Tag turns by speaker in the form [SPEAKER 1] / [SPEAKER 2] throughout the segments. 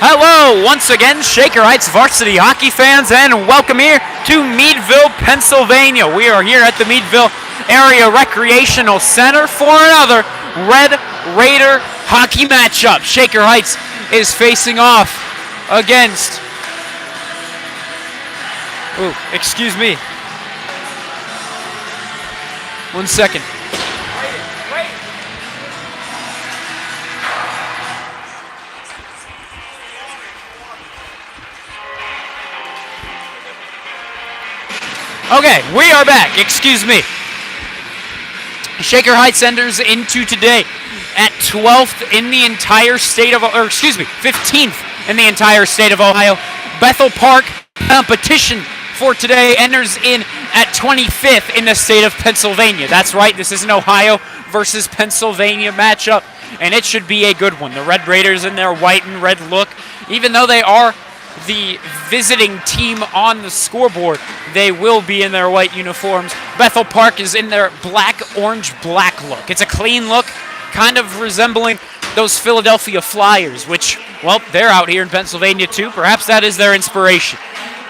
[SPEAKER 1] Hello, once again, Shaker Heights Varsity hockey fans, and welcome here to Meadville, Pennsylvania. We are here at the Meadville Area Recreational Center for another Red Raider hockey matchup. Shaker Heights is facing off against... Ooh, excuse me. 1 second. Okay, we are back. Excuse me. Shaker Heights enters into today at 12th in the entire state of, 15th in the entire state of Ohio. Bethel Park competition for today enters in at 25th in the state of Pennsylvania. That's right, this is an Ohio versus Pennsylvania matchup, and it should be a good one. The Red Raiders in their white and red look, even though they are the visiting team on the scoreboard, they will be in their white uniforms. Bethel Park is in their orange-black look. It's a clean look, kind of resembling those Philadelphia Flyers, which, well, they're out here in Pennsylvania too. Perhaps that is their inspiration.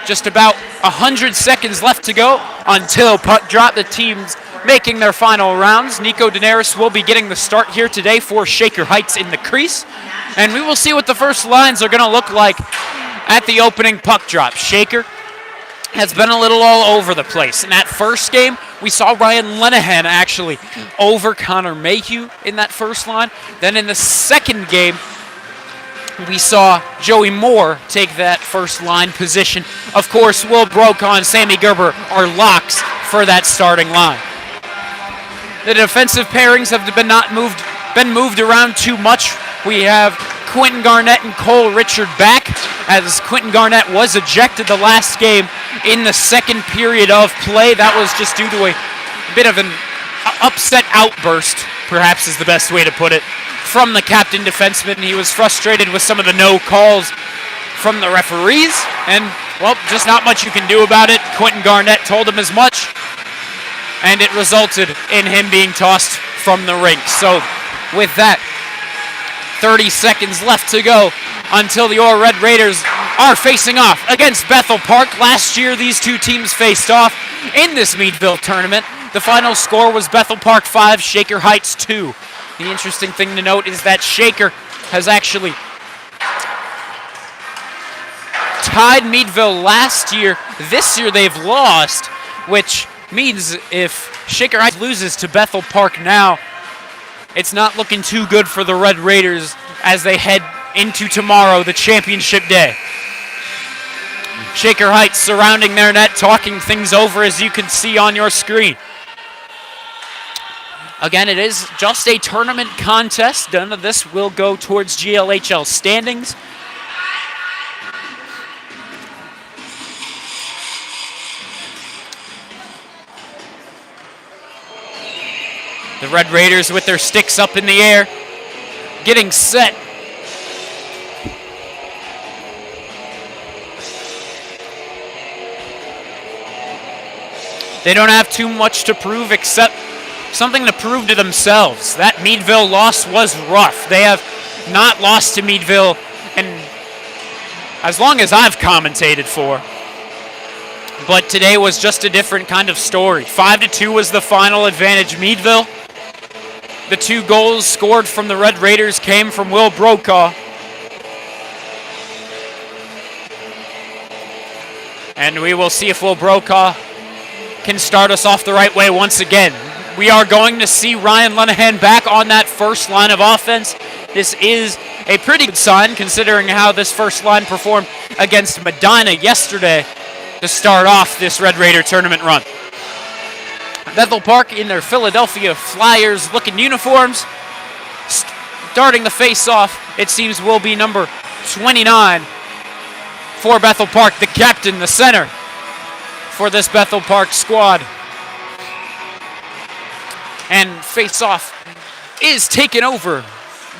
[SPEAKER 1] Just about 100 seconds left to go until puck drop. The teams making their final rounds. Nico Daenerys will be getting the start here today for Shaker Heights in the crease, and we will see what the first lines are going to look like at the opening puck drop. Shaker has been a little all over the place. In that first game, we saw Ryan Lenahan actually over Connor Mayhew in that first line. Then in the second game, we saw Joey Moore take that first line position. Of course, Will Brokaw and Sammy Gerber are locks for that starting line. The defensive pairings have been moved around too much. We have Quentin Garnett and Cole Richard back, as Quentin Garnett was ejected the last game in the second period of play. That was just due to a bit of an upset outburst, perhaps is the best way to put it, from the captain defenseman. He was frustrated with some of the no calls from the referees, and, well, just not much you can do about it. Quentin Garnett told him as much, and it resulted in him being tossed from the rink. So, with that, 30 seconds left to go until the Red Raiders are facing off against Bethel Park. Last year, these two teams faced off in this Meadville tournament. The final score was Bethel Park 5, Shaker Heights 2. The interesting thing to note is that Shaker has actually tied Meadville last year. This year they've lost, which means if Shaker Heights loses to Bethel Park now, it's not looking too good for the Red Raiders as they head into tomorrow, the championship day. Shaker Heights surrounding their net, talking things over, as you can see on your screen. Again, it is just a tournament contest. None of this will go towards GLHL standings. The Red Raiders with their sticks up in the air, getting set. They don't have too much to prove except something to prove to themselves. That Meadville loss was rough. They have not lost to Meadville, and as long as I've commentated for. But today was just a different kind of story. 5-2 was the final advantage, Meadville. The 2 goals scored from the Red Raiders came from Will Brokaw. And we will see if Will Brokaw can start us off the right way once again. We are going to see Ryan Lenahan back on that first line of offense. This is a pretty good sign considering how this first line performed against Medina yesterday to start off this Red Raider tournament run. Bethel Park in their Philadelphia Flyers looking uniforms. Starting the face-off, it seems, will be number 29 for Bethel Park, the captain, the center for this Bethel Park squad. And face-off is taken over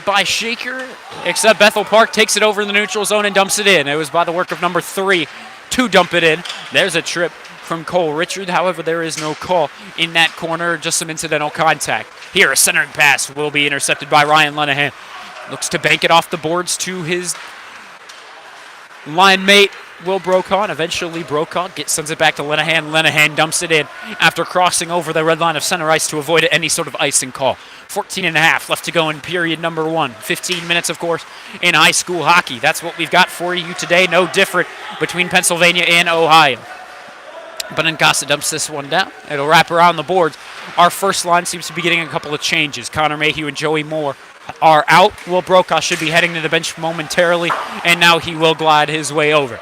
[SPEAKER 1] by Shaker, except Bethel Park takes it over in the neutral zone and dumps it in. It was by the work of number 3 to dump it in. There's a trip from Cole Richard. However, there is no call in that corner, just some incidental contact. Here, a centering pass will be intercepted by Ryan Lenahan. Looks to bank it off the boards to his line mate Will Brokaw, and eventually Brokaw sends it back to Lenahan. Lenahan dumps it in after crossing over the red line of center ice to avoid any sort of icing call. 14 and a half left to go in period number 1. 15 minutes, of course, in high school hockey. That's what we've got for you today. No different between Pennsylvania and Ohio. Benincasa dumps this one down. It'll wrap around the boards. Our first line seems to be getting a couple of changes. Connor Mayhew and Joey Moore are out. Will Brokaw should be heading to the bench momentarily, and now he will glide his way over.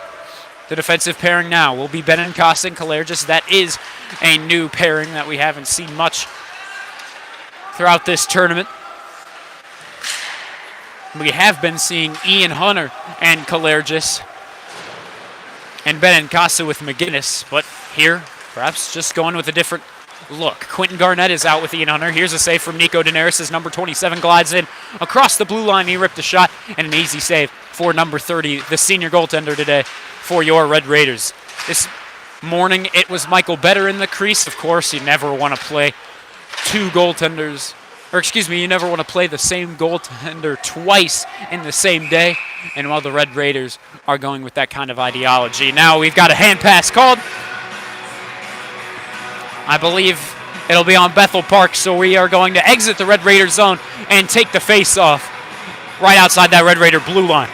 [SPEAKER 1] The defensive pairing now will be Benincasa and Kalergis. That is a new pairing that we haven't seen much throughout this tournament. We have been seeing Ian Hunter and Kalergis and Benincasa with McGinnis, but here, perhaps just going with a different look. Quentin Garnett is out with Ian Hunter. Here's a save from Nico Daenerys as number 27 glides in across the blue line. He ripped a shot, and an easy save for number 30, the senior goaltender today for your Red Raiders. This morning, it was Michael Better in the crease. Of course, you never want to play you never want to play the same goaltender twice in the same day. And while the Red Raiders are going with that kind of ideology, now we've got a hand pass called. I believe it'll be on Bethel Park, so we are going to exit the Red Raider zone and take the face-off right outside that Red Raider blue line.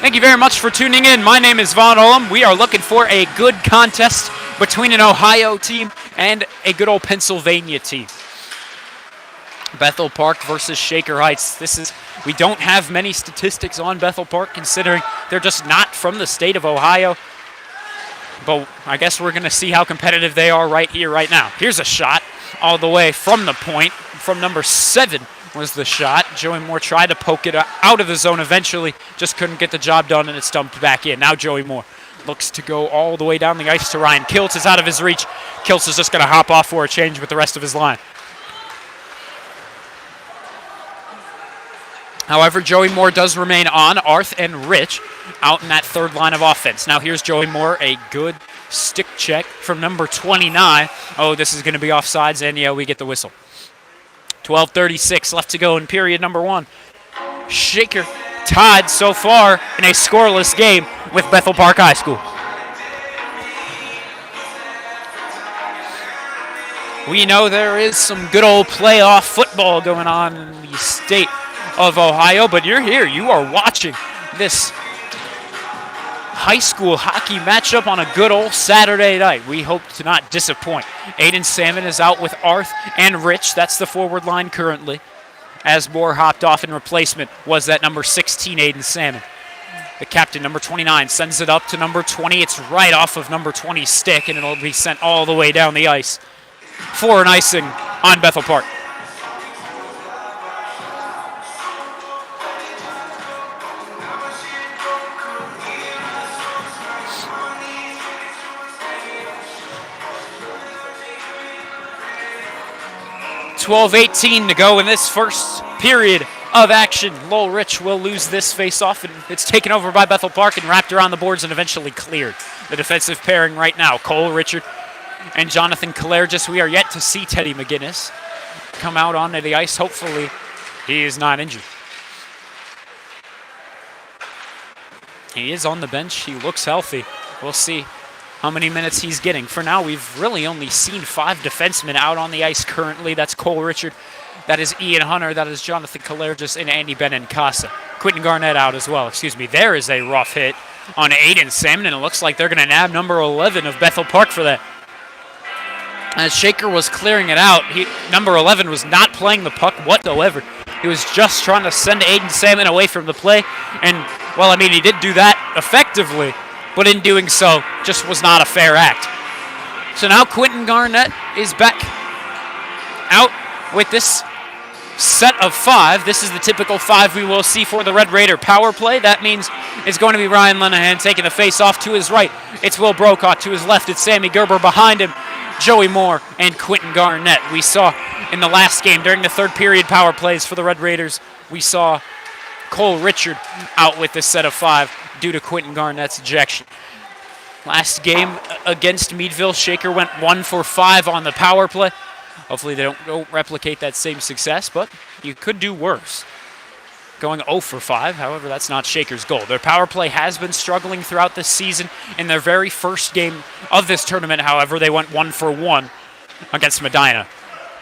[SPEAKER 1] Thank you very much for tuning in. My name is Vaughn Ullum. We are looking for a good contest between an Ohio team and a good old Pennsylvania team. Bethel Park versus Shaker Heights. We don't have many statistics on Bethel Park, considering they're just not from the state of Ohio. But I guess we're going to see how competitive they are right here, right now. Here's a shot all the way from the point. From number 7 was the shot. Joey Moore tried to poke it out of the zone eventually. Just couldn't get the job done, and it stumped back in. Now Joey Moore looks to go all the way down the ice to Ryan Kiltz. Is out of his reach. Kiltz is just going to hop off for a change with the rest of his line. However, Joey Moore does remain on. Arth and Rich out in that third line of offense. Now here's Joey Moore, a good stick check from number 29. Oh, this is going to be offsides, and yeah, we get the whistle. 12:36 left to go in period number 1. Shaker tied so far in a scoreless game with Bethel Park High School. We know there is some good old playoff football going on in the state of Ohio, but you're here. You are watching this high school hockey matchup on a good old Saturday night. We hope to not disappoint. Aiden Salmon is out with Arth and Rich. That's the forward line currently. As Moore hopped off in replacement was that number 16, Aiden Salmon. The captain, number 29, sends it up to number 20. It's right off of number 20's stick, and it'll be sent all the way down the ice for an icing on Bethel Park. .12:18 to go in this first period of action. Lowell Rich will lose this face-off, and it's taken over by Bethel Park and wrapped around the boards and eventually cleared. The defensive pairing right now, Cole Richard and Jonathan Kalergis. We are yet to see Teddy McGinnis come out onto the ice. Hopefully he is not injured. He is on the bench. He looks healthy. We'll see how many minutes he's getting. For now, we've really only seen 5 defensemen out on the ice currently. That's Cole Richard, that is Ian Hunter, that is Jonathan Kalergis, and Andy Benincasa. Quentin Garnett out as well, There is a rough hit on Aiden Salmon, and it looks like they're going to nab number 11 of Bethel Park for that. As Shaker was clearing it out, number 11 was not playing the puck whatsoever. He was just trying to send Aiden Salmon away from the play, and, well, I mean, he did do that effectively, but in doing so, just was not a fair act. So now Quentin Garnett is back out with this set of 5. This is the typical 5 we will see for the Red Raider power play. That means it's going to be Ryan Lenahan taking the face-off to his right. It's Will Brokaw to his left. It's Sammy Gerber behind him. Joey Moore and Quentin Garnett. We saw in the last game during the third period power plays for the Red Raiders, we saw Cole Richard out with this set of 5 due to Quentin Garnett's ejection. Last game against Meadville, Shaker went 1 for 5 on the power play. Hopefully they don't replicate that same success, but you could do worse. going 0 for 5. However, that's not Shaker's goal. Their power play has been struggling throughout this season. In their very first game of this tournament, however, they went 1 for 1 against Medina.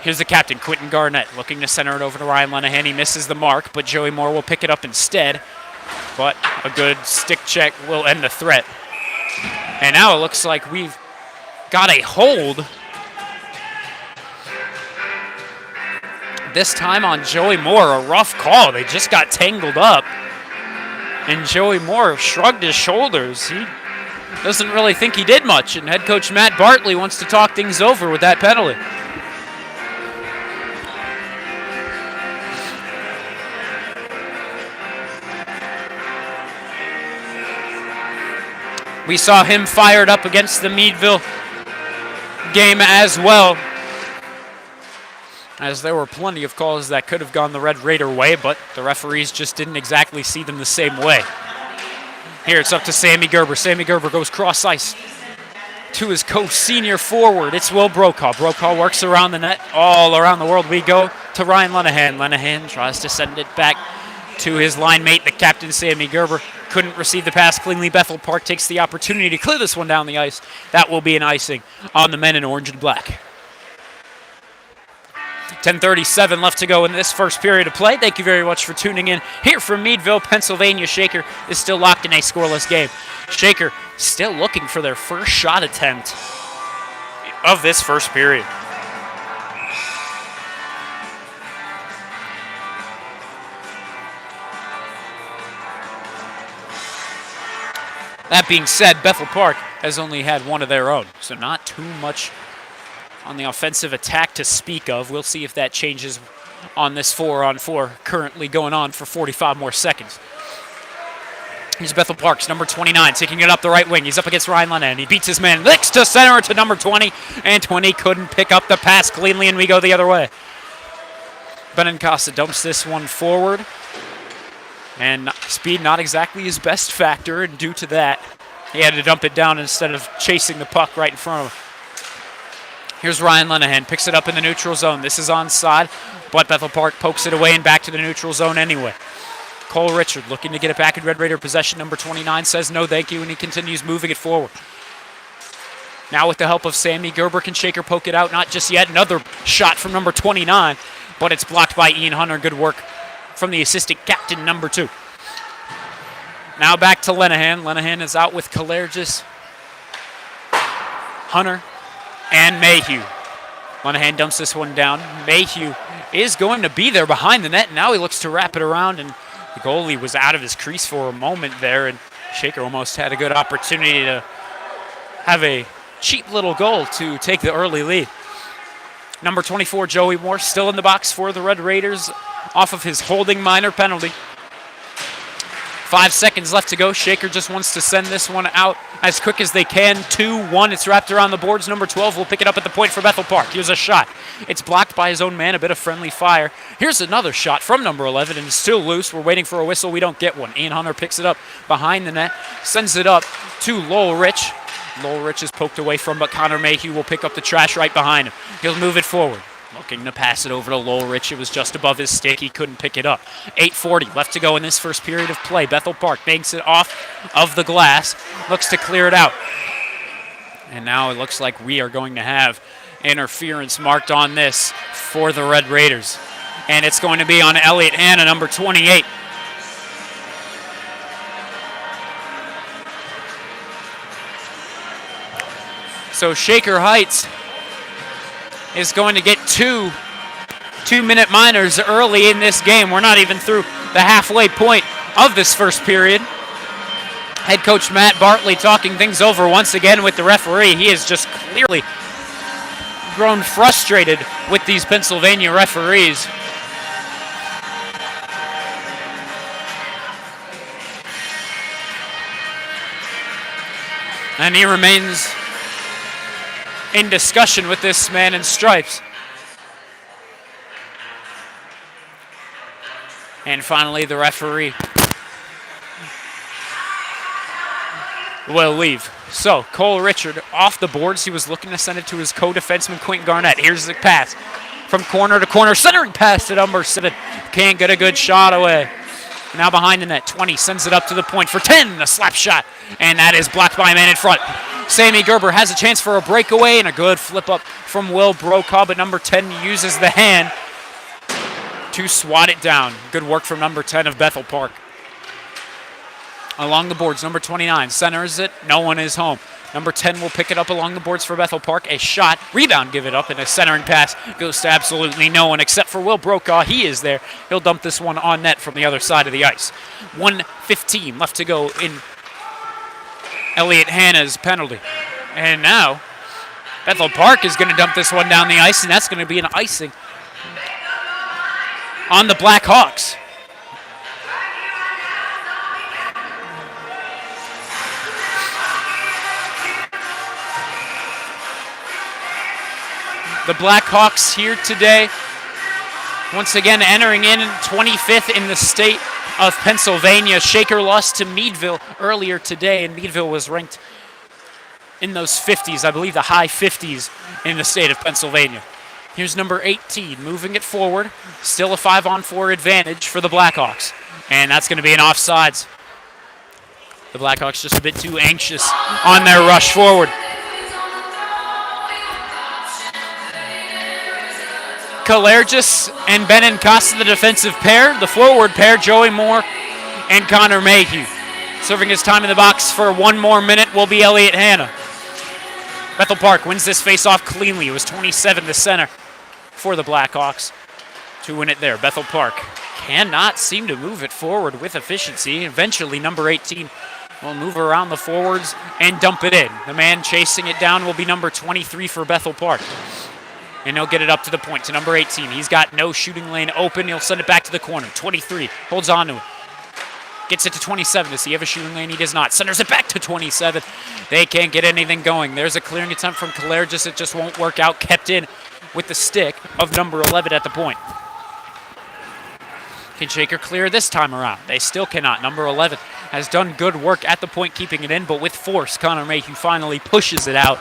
[SPEAKER 1] Here's the captain, Quentin Garnett, looking to center it over to Ryan Lenahan. He misses the mark, but Joey Moore will pick it up instead. But a good stick check will end the threat. And now it looks like we've got a hold. This time on Joey Moore, a rough call. They just got tangled up. And Joey Moore shrugged his shoulders. He doesn't really think he did much. And head coach Matt Bartley wants to talk things over with that penalty. We saw him fired up against the Meadville game as well, as there were plenty of calls that could have gone the Red Raider way, but the referees just didn't exactly see them the same way. Here it's up to Sammy Gerber. Sammy Gerber goes cross ice to his co-senior forward. It's Will Brokaw. Brokaw works around the net. All around the world we go to Ryan Lenahan. Lenahan tries to send it back to his line mate, the captain, Sammy Gerber. Couldn't receive the pass cleanly. Bethel Park takes the opportunity to clear this one down the ice. That will be an icing on the men in orange and black. 10:37 left to go in this first period of play. Thank you very much for tuning in here from Meadville, Pennsylvania. Shaker is still locked in a scoreless game. Shaker still looking for their first shot attempt of this first period. That being said, Bethel Park has only had one of their own, so not too much on the offensive attack to speak of. We'll see if that changes on this 4-on-4 currently going on for 45 more seconds. Here's Bethel Park's number 29, taking it up the right wing. He's up against Ryan Lenahan. He beats his man, licks to center to number 20, and 20 couldn't pick up the pass cleanly, and we go the other way. Benincasa dumps this one forward. And speed not exactly his best factor, and due to that, he had to dump it down instead of chasing the puck right in front of him. Here's Ryan Lenahan, picks it up in the neutral zone. This is onside, but Bethel Park pokes it away and back to the neutral zone anyway. Cole Richard looking to get it back in Red Raider possession. Number 29 says no thank you, and he continues moving it forward. Now with the help of Sammy Gerber, can Shaker poke it out? Not just yet. Another shot from number 29, but it's blocked by Ian Hunter. Good work from the assistant captain, number 2. Now back to Lenahan. Lenahan is out with Kalergis, Hunter, and Mayhew. Lenahan dumps this one down. Mayhew is going to be there behind the net. Now he looks to wrap it around, and the goalie was out of his crease for a moment there, and Shaker almost had a good opportunity to have a cheap little goal to take the early lead. Number 24, Joey Moore, still in the box for the Red Raiders off of his holding minor penalty. 5 seconds left to go. Shaker just wants to send this one out as quick as they can. 2-1. It's wrapped around the boards. Number 12 will pick it up at the point for Bethel Park. Here's a shot. It's blocked by his own man. A bit of friendly fire. Here's another shot from number 11, and it's still loose. We're waiting for a whistle. We don't get one. Ian Hunter picks it up behind the net, sends it up to Lowell Rich. Lowell Rich is poked away from, but Connor Mayhew will pick up the trash right behind him. He'll move it forward. Looking to pass it over to Lowell Rich. It was just above his stick. He couldn't pick it up. 8:40 left to go in this first period of play. Bethel Park banks it off of the glass. Looks to clear it out. And now it looks like we are going to have interference marked on this for the Red Raiders. And it's going to be on Elliot Hanna, number 28. So Shaker Heights is going to get two-minute minors early in this game. We're not even through the halfway point of this first period. Head coach Matt Bartley talking things over once again with the referee. He has just clearly grown frustrated with these Pennsylvania referees. And he remains in discussion with this man in stripes. And finally, the referee will leave. So, Cole Richard off the boards. He was looking to send it to his co-defenseman, Quentin Garnett. Here's the pass from corner to corner. Centering pass to number 7. Can't get a good shot away. Now behind the net, 20 sends it up to the point for 10, a slap shot, and that is blocked by a man in front. Sammy Gerber has a chance for a breakaway and a good flip up from Will Brokaw, but number 10 uses the hand to swat it down. Good work from number 10 of Bethel Park. Along the boards, number 29 centers it, no one is home. Number 10 will pick it up along the boards for Bethel Park. A shot, rebound, give it up, and a centering pass goes to absolutely no one except for Will Brokaw. He is there. He'll dump this one on net from the other side of the ice. 1:15 left to go in Elliott Hanna's penalty. And now Bethel Park is going to dump this one down the ice, and that's going to be an icing on the Blackhawks. The Blackhawks here today, once again entering in 25th in the state of Pennsylvania. Shaker lost to Meadville earlier today, and Meadville was ranked in those 50s, I believe the high 50s in the state of Pennsylvania. Here's number 18, moving it forward. Still a 5-on-4 advantage for the Blackhawks, and that's going to be an offsides. The Blackhawks just a bit too anxious on their rush forward. Kalergis and Benincasa, the defensive pair. The forward pair, Joey Moore and Connor Mayhew. Serving his time in the box for one more minute will be Elliott Hanna. Bethel Park wins this face-off cleanly. It was 27 to center for the Blackhawks to win it there. Bethel Park cannot seem to move it forward with efficiency. Eventually, number 18 will move around the forwards and dump it in. The man chasing it down will be number 23 for Bethel Park. And he'll get it up to the point to number 18. He's got no shooting lane open. He'll send it back to the corner. 23 holds on to it. Gets it to 27. Does he have a shooting lane? He does not. Centers it back to 27. They can't get anything going. There's a clearing attempt from Kalergis. It just won't work out. Kept in with the stick of number 11 at the point. Can Shaker clear this time around? They still cannot. Number 11 has done good work at the point keeping it in, but with force, Connor Mayhew finally pushes it out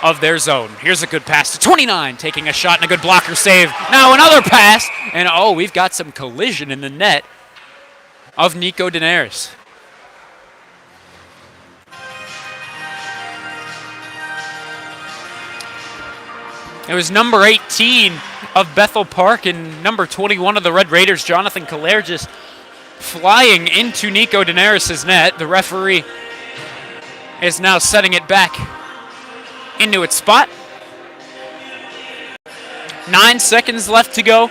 [SPEAKER 1] of their zone. Here's a good pass to 29, taking a shot and a good blocker save. Now another pass, and oh, we've got some collision in the net of Nico Daenerys. It was number 18 of Bethel Park and number 21 of the Red Raiders, Jonathan Kalergis, flying into Nico Daenerys' net. The referee is now setting it back into its spot. 9 seconds left to go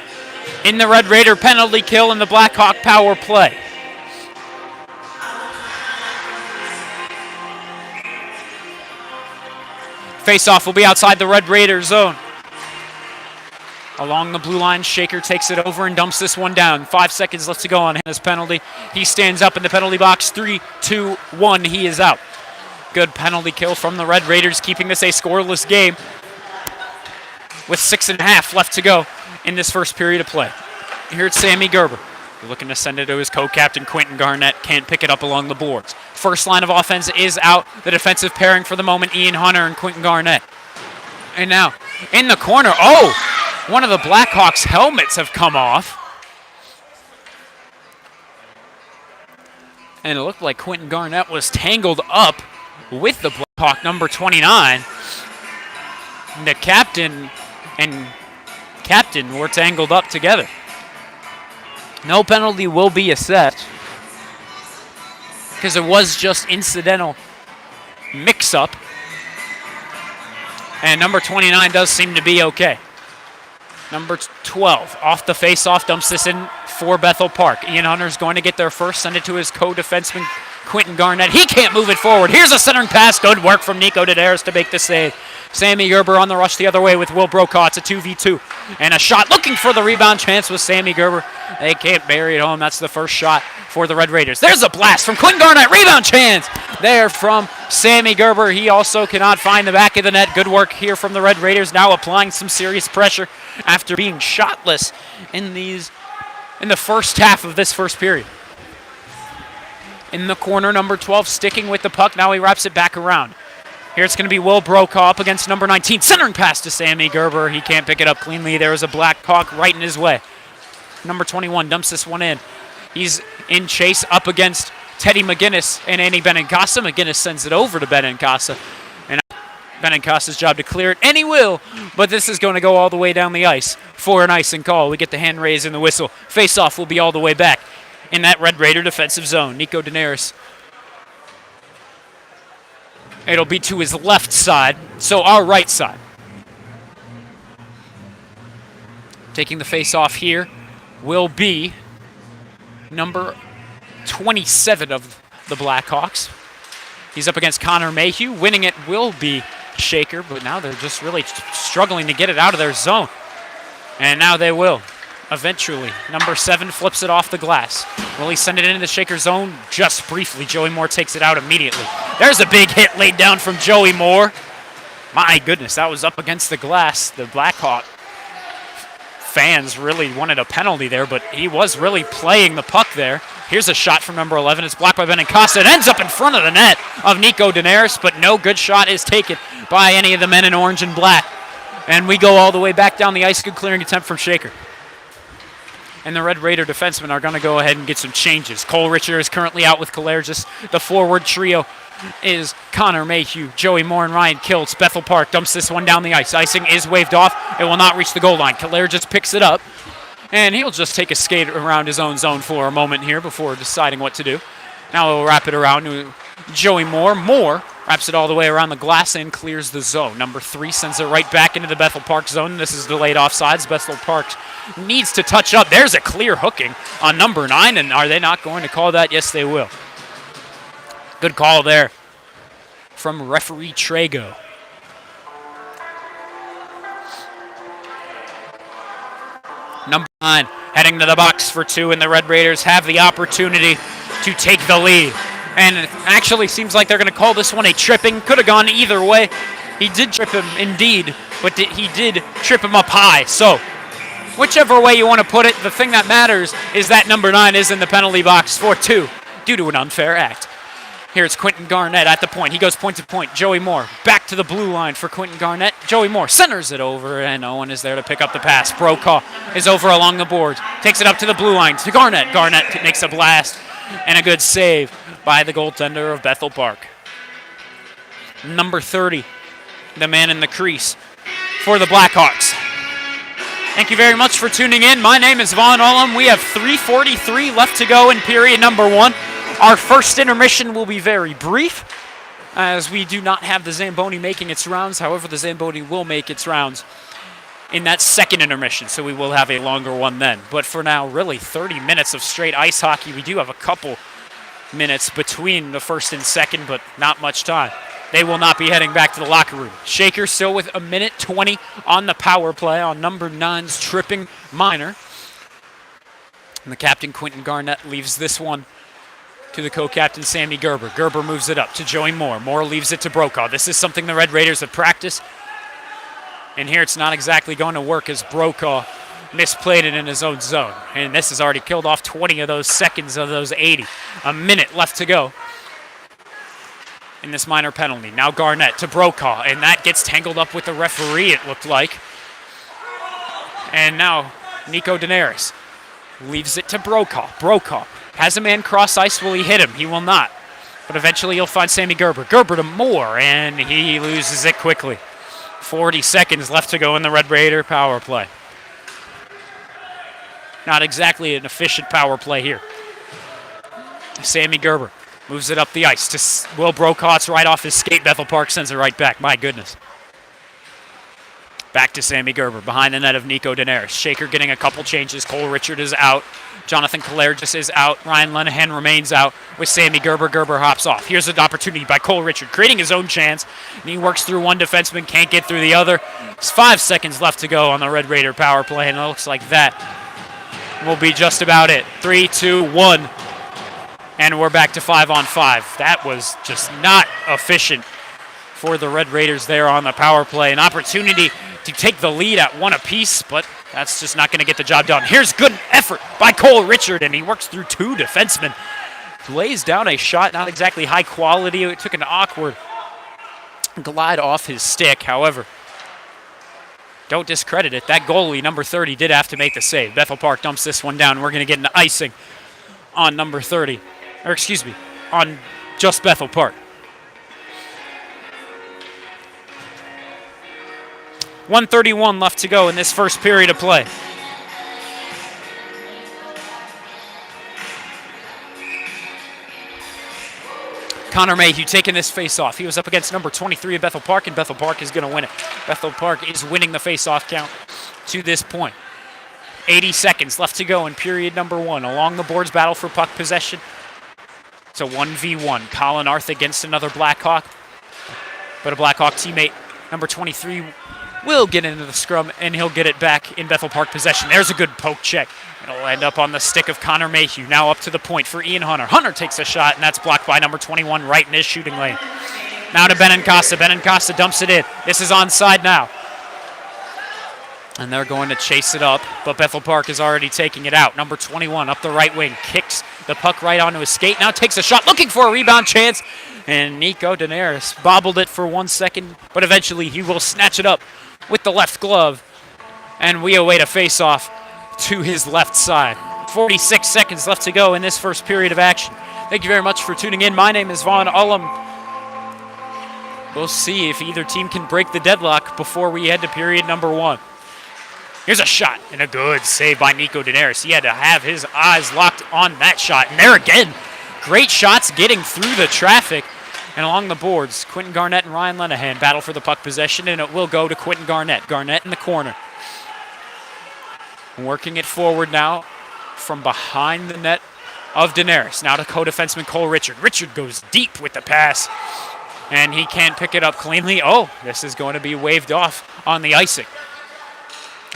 [SPEAKER 1] in the Red Raider penalty kill and the Blackhawk power play. Face-off will be outside the Red Raider zone. Along the blue line, Shaker takes it over and dumps this one down. 5 seconds left to go on his penalty. He stands up in the penalty box. 3, 2, 1, he is out. Good penalty kill from the Red Raiders, keeping this a scoreless game with 6.5 left to go in this first period of play. Here it's Sammy Gerber. Looking to send it to his co-captain, Quentin Garnett. Can't pick it up along the boards. First line of offense is out. The defensive pairing for the moment, Ian Hunter and Quentin Garnett. And now, in the corner, oh! One of the Blackhawks' helmets have come off. And it looked like Quentin Garnett was tangled up with the Blackhawk number 29. The captain and captain were tangled up together. No penalty will be assessed because it was just incidental mix-up. And number 29 does seem to be okay. Number 12, off the face-off, dumps this in for Bethel Park. Ian Hunter's going to get there first, send it to his co-defenseman, Quentin Garnett. He can't move it forward. Here's a centering pass. Good work from Nico Daenerys to make the save. Sammy Gerber on the rush the other way with Will Brokaw. It's a 2v2. And a shot looking for the rebound chance with Sammy Gerber. They can't bury it home. That's the first shot for the Red Raiders. There's a blast from Quentin Garnett. Rebound chance there from Sammy Gerber. He also cannot find the back of the net. Good work here from the Red Raiders, now applying some serious pressure after being shotless in the first half of this first period. In the corner, number 12 sticking with the puck. Now he wraps it back around. Here it's going to be Will Brokaw up against number 19. Centering pass to Sammy Gerber. He can't pick it up cleanly. There is a Blackhawk right in his way. Number 21 dumps this one in. He's in chase up against Teddy McGinnis and Andy Benincasa. McGinnis sends it over to Benincasa. And Benincasa's job to clear it, and he will. But this is going to go all the way down the ice for an icing call. We get the hand raise and the whistle. Face-off will be all the way back in that Red Raider defensive zone. Nico Daenerys. It'll be to his left side, so our right side. Taking the face-off here will be number 27 of the Blackhawks. He's up against Connor Mayhew. Winning it will be Shaker, but now they're just really struggling to get it out of their zone. And now they will. Eventually, number 7 flips it off the glass. Will he send it into the Shaker zone? Just briefly. Joey Moore takes it out immediately. There's a big hit laid down from Joey Moore. My goodness, that was up against the glass. The Blackhawk fans really wanted a penalty there, but he was really playing the puck there. Here's a shot from number 11. It's blocked by Benincasa. It ends up in front of the net of Nico Daenerys, but no good shot is taken by any of the men in orange and black. And we go all the way back down the ice. Good clearing attempt from Shaker. And the Red Raider defensemen are going to go ahead and get some changes. Cole Richard is currently out with Kalergis. The forward trio is Connor Mayhew, Joey Moore, and Ryan Kiltz. Bethel Park dumps this one down the ice. Icing is waved off. It will not reach the goal line. Kalergis picks it up, and he'll just take a skate around his own zone for a moment here before deciding what to do. Now he'll wrap it around to Joey Moore. Moore wraps it all the way around the glass and clears the zone. Number 3 sends it right back into the Bethel Park zone. This is delayed offsides. Bethel Park needs to touch up. There's a clear hooking on number 9, and are they not going to call that? Yes, they will. Good call there from referee Trago. Number 9 heading to the box for 2, and the Red Raiders have the opportunity to take the lead. And it actually seems like they're going to call this one a tripping. Could have gone either way. He did trip him, indeed, but he did trip him up high. So whichever way you want to put it, the thing that matters is that number 9 is in the penalty box for 2 due to an unfair act. Here it's Quentin Garnett at the point. He goes point to point. Joey Moore back to the blue line for Quentin Garnett. Joey Moore centers it over, and no one is there to pick up the pass. Brokaw is over along the boards. Takes it up to the blue line to Garnett. Garnett makes a blast and a good save by the goaltender of Bethel Park. Number 30, the man in the crease for the Blackhawks. Thank you very much for tuning in. My name is Vaughn Ullum. We have 3:43 left to go in period number 1. Our first intermission will be very brief, as we do not have the Zamboni making its rounds. However, the Zamboni will make its rounds in that second intermission, so we will have a longer one then. But for now, really 30 minutes of straight ice hockey. We do have a couple minutes between the first and second, but not much time. They will not be heading back to the locker room. Shaker still with 1:20 on the power play on number 9's tripping minor. And the captain, Quentin Garnett, leaves this one to the co-captain, Sammy Gerber. Gerber moves it up to Joey Moore. Moore leaves it to Brokaw. This is something the Red Raiders have practiced. And here it's not exactly going to work as Brokaw misplayed it in his own zone. And this has already killed off 20 of those seconds of those 80. A minute left to go in this minor penalty. Now Garnett to Brokaw, and that gets tangled up with the referee, it looked like. And now Nico Daenerys leaves it to Brokaw. Brokaw has a man cross ice. Will he hit him? He will not. But eventually he'll find Sammy Gerber. Gerber to Moore, and he loses it quickly. 40 seconds left to go in the Red Raider power play. Not exactly an efficient power play here. Sammy Gerber moves it up the ice to Will Brokaw. It's right off his skate. Bethel Park sends it right back. My goodness. Back to Sammy Gerber behind the net of Nico Daenerys. Shaker getting a couple changes. Cole Richard is out. Jonathan Kalergis is out. Ryan Lenahan remains out with Sammy Gerber. Gerber hops off. Here's an opportunity by Cole Richard, creating his own chance. And he works through one defenseman, can't get through the other. There's 5 seconds left to go on the Red Raider power play, and it looks like that will be just about it. 3, 2, 1. And we're back to 5-on-5. That was just not efficient for the Red Raiders there on the power play. An opportunity to take the lead at 1 apiece, but that's just not going to get the job done. Here's good effort by Cole Richard, and he works through 2 defensemen. Lays down a shot, not exactly high quality. It took an awkward glide off his stick. However, don't discredit it. That goalie, number 30, did have to make the save. Bethel Park dumps this one down. We're going to get an icing on number 30. Or excuse me, on just Bethel Park. 1:31 left to go in this first period of play. Connor Mayhew taking this face-off. He was up against number 23 of Bethel Park, and Bethel Park is going to win it. Bethel Park is winning the face-off count to this point. 80 seconds left to go in period number 1. Along the boards, battle for puck possession. It's a 1v1. Colin Arth against another Blackhawk. But a Blackhawk teammate, number 23, will get into the scrum, and he'll get it back in Bethel Park possession. There's a good poke check. It'll end up on the stick of Connor Mayhew. Now up to the point for Ian Hunter. Hunter takes a shot, and that's blocked by number 21 right in his shooting lane. Now to Benincasa. Benincasa dumps it in. This is onside now. And they're going to chase it up, but Bethel Park is already taking it out. Number 21 up the right wing, kicks the puck right onto his skate. Now takes a shot, looking for a rebound chance. And Nico Daenerys bobbled it for 1 second, but eventually he will snatch it up with the left glove. And we await a face-off to his left side. 46 seconds left to go in this first period of action. Thank you very much for tuning in. My name is Vaughn Ullum. We'll see if either team can break the deadlock before we head to period number 1. Here's a shot, and a good save by Nico Daenerys. He had to have his eyes locked on that shot. And there again, great shots getting through the traffic. And along the boards, Quentin Garnett and Ryan Lenahan battle for the puck possession, and it will go to Quentin Garnett. Garnett in the corner. Working it forward now from behind the net of Daenerys. Now to co-defenseman Cole Richard. Richard goes deep with the pass, and he can't pick it up cleanly. Oh, this is going to be waved off on the icing.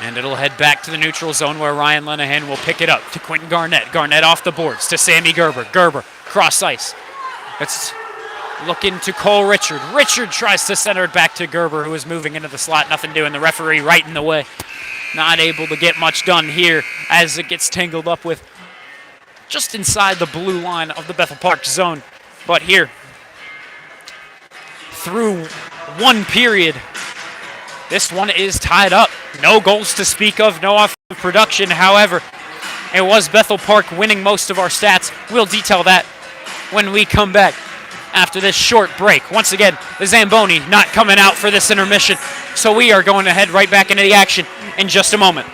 [SPEAKER 1] And it'll head back to the neutral zone where Ryan Lenahan will pick it up to Quentin Garnett. Garnett off the boards to Sammy Gerber. Gerber, cross ice. Let's look into Cole Richard. Richard tries to center it back to Gerber, who is moving into the slot. Nothing doing. The referee right in the way. Not able to get much done here as it gets tangled up with just inside the blue line of the Bethel Park zone. But here, through one period, this one is tied up. No goals to speak of, no offensive production. However, it was Bethel Park winning most of our stats. We'll detail that when we come back after this short break. Once again, the Zamboni not coming out for this intermission, so we are going to head right back into the action in just a moment.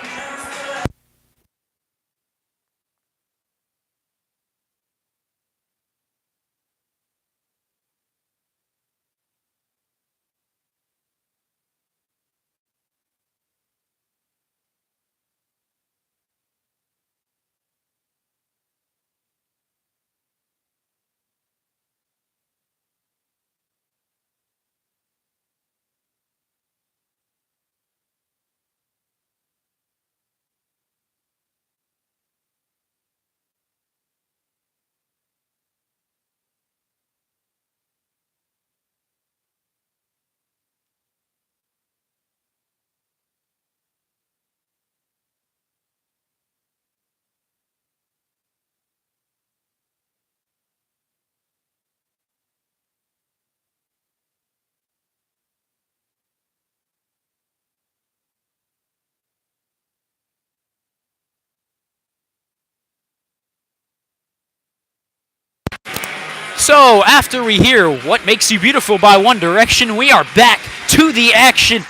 [SPEAKER 1] So, after we hear What Makes You Beautiful by One Direction, we are back to the action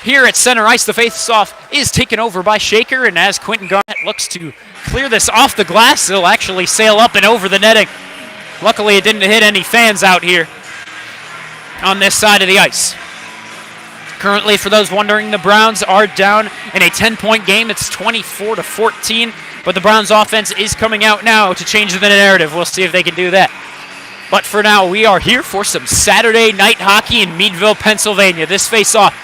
[SPEAKER 1] here at center ice. The face-off is taken over by Shaker, and as Quentin Garnett looks to clear this off the glass, it'll actually sail up and over the netting. Luckily, it didn't hit any fans out here on this side of the ice. Currently, for those wondering, the Browns are down in a 10-point game. It's 24-14, but the Browns offense is coming out now to change the narrative. We'll see if they can do that. But for now, we are here for some Saturday night hockey in Meadville, Pennsylvania. This face-off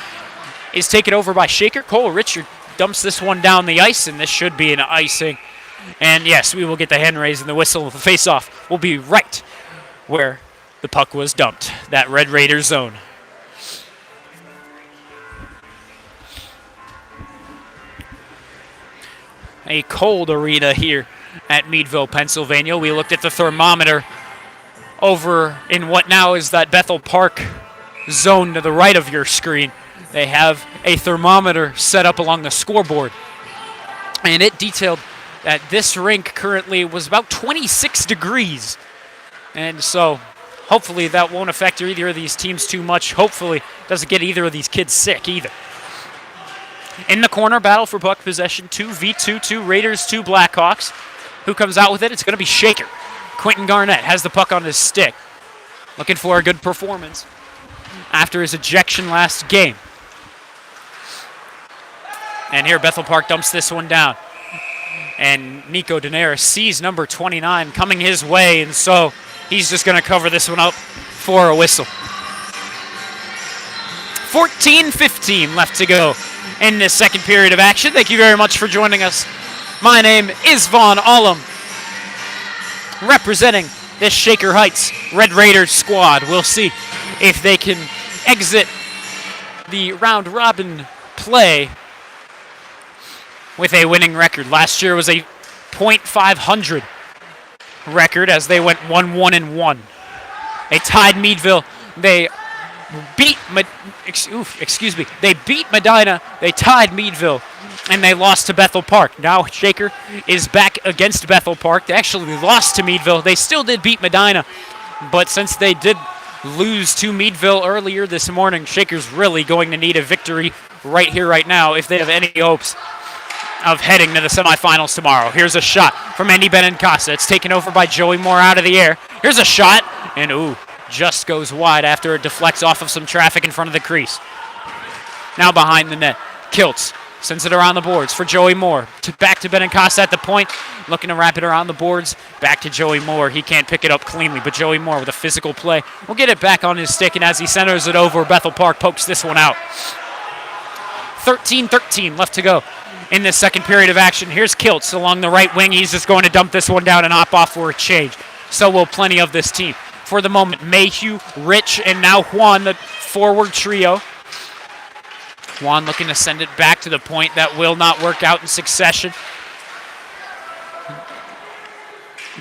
[SPEAKER 1] is taken over by Shaker. Cole Richard dumps this one down the ice, and this should be an icing. And yes, we will get the hand raise and the whistle. The face-off will be right where the puck was dumped, that Red Raider zone. A cold arena here at Meadville, Pennsylvania. We looked at the thermometer over in what now is that Bethel Park zone to the right of your screen. They have a thermometer set up along the scoreboard, and it detailed that this rink currently was about 26 degrees. And so hopefully that won't affect either of these teams too much. Hopefully doesn't get either of these kids sick either. In the corner, battle for puck possession, 2v2, 2 Raiders, 2 Blackhawks. Who comes out with it? It's going to be Shaker. Quentin Garnett has the puck on his stick. Looking for a good performance after his ejection last game. And here Bethel Park dumps this one down. And Nico Daenerys sees number 29 coming his way, and so he's just going to cover this one up for a whistle. 14-15 left to go in this second period of action. Thank you very much for joining us. My name is Vaughn Ullum, representing this Shaker Heights Red Raiders squad. We'll see if they can exit the round robin play with a winning record. Last year was a .500 record as they went 1-1-1. They tied Meadville. They beat They beat Medina. They tied Meadville, and they lost to Bethel Park. Now Shaker is back against Bethel Park. They actually lost to Meadville. They still did beat Medina, but since they did lose to Meadville earlier this morning, Shaker's really going to need a victory right here, right now, if they have any hopes of heading to the semifinals tomorrow. Here's a shot from Andy Benincasa. It's taken over by Joey Moore out of the air. Here's a shot, and just goes wide after it deflects off of some traffic in front of the crease. Now behind the net, Kiltz sends it around the boards for Joey Moore. Back to Benincasa at the point, looking to wrap it around the boards. Back to Joey Moore. He can't pick it up cleanly, but Joey Moore with a physical play will get it back on his stick, and as he centers it over, Bethel Park pokes this one out. 13-13 left to go in this second period of action. Here's Kiltz along the right wing. He's just going to dump this one down and hop off for a change. So will plenty of this team. For the moment, Mayhew, Rich, and now Juan, the forward trio. Juan looking to send it back to the point. That will not work out in succession.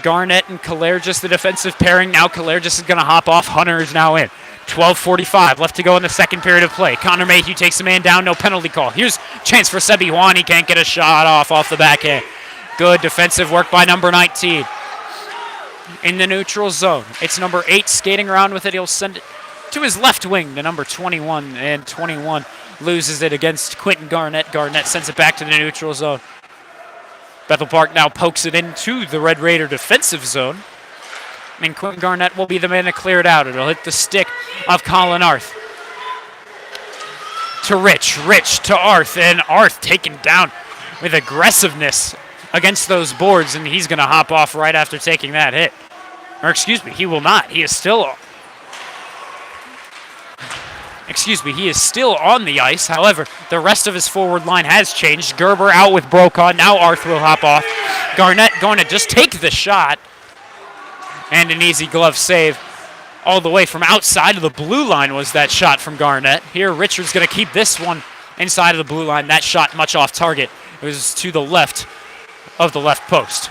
[SPEAKER 1] Garnett and Kalergis, the defensive pairing. Now Kalergis is going to hop off. Hunter is now in. 12:45 left to go in the second period of play. Connor Mayhew takes the man down, no penalty call. Here's a chance for Sebi Juan. He can't get a shot off the backhand. Good defensive work by number 19. In the neutral zone, it's number 8 skating around with it. He'll send it to his left wing to number 21, and 21 loses it against Quentin Garnett. Garnett sends it back to the neutral zone. Bethel Park now pokes it into the Red Raider defensive zone, and Quentin Garnett will be the man to clear it out. It'll hit the stick of Colin Arth. To Rich to Arth, and Arth taken down with aggressiveness against those boards, and he's going to hop off right after taking that hit. Or excuse me, he will not. He is still on the ice. However, the rest of his forward line has changed. Gerber out with Brokaw. Now Arth will hop off. Garnett going to just take the shot. And an easy glove save. All the way from outside of the blue line was that shot from Garnett. Here, Richard's going to keep this one inside of the blue line. That shot much off target. It was to the left of the left post.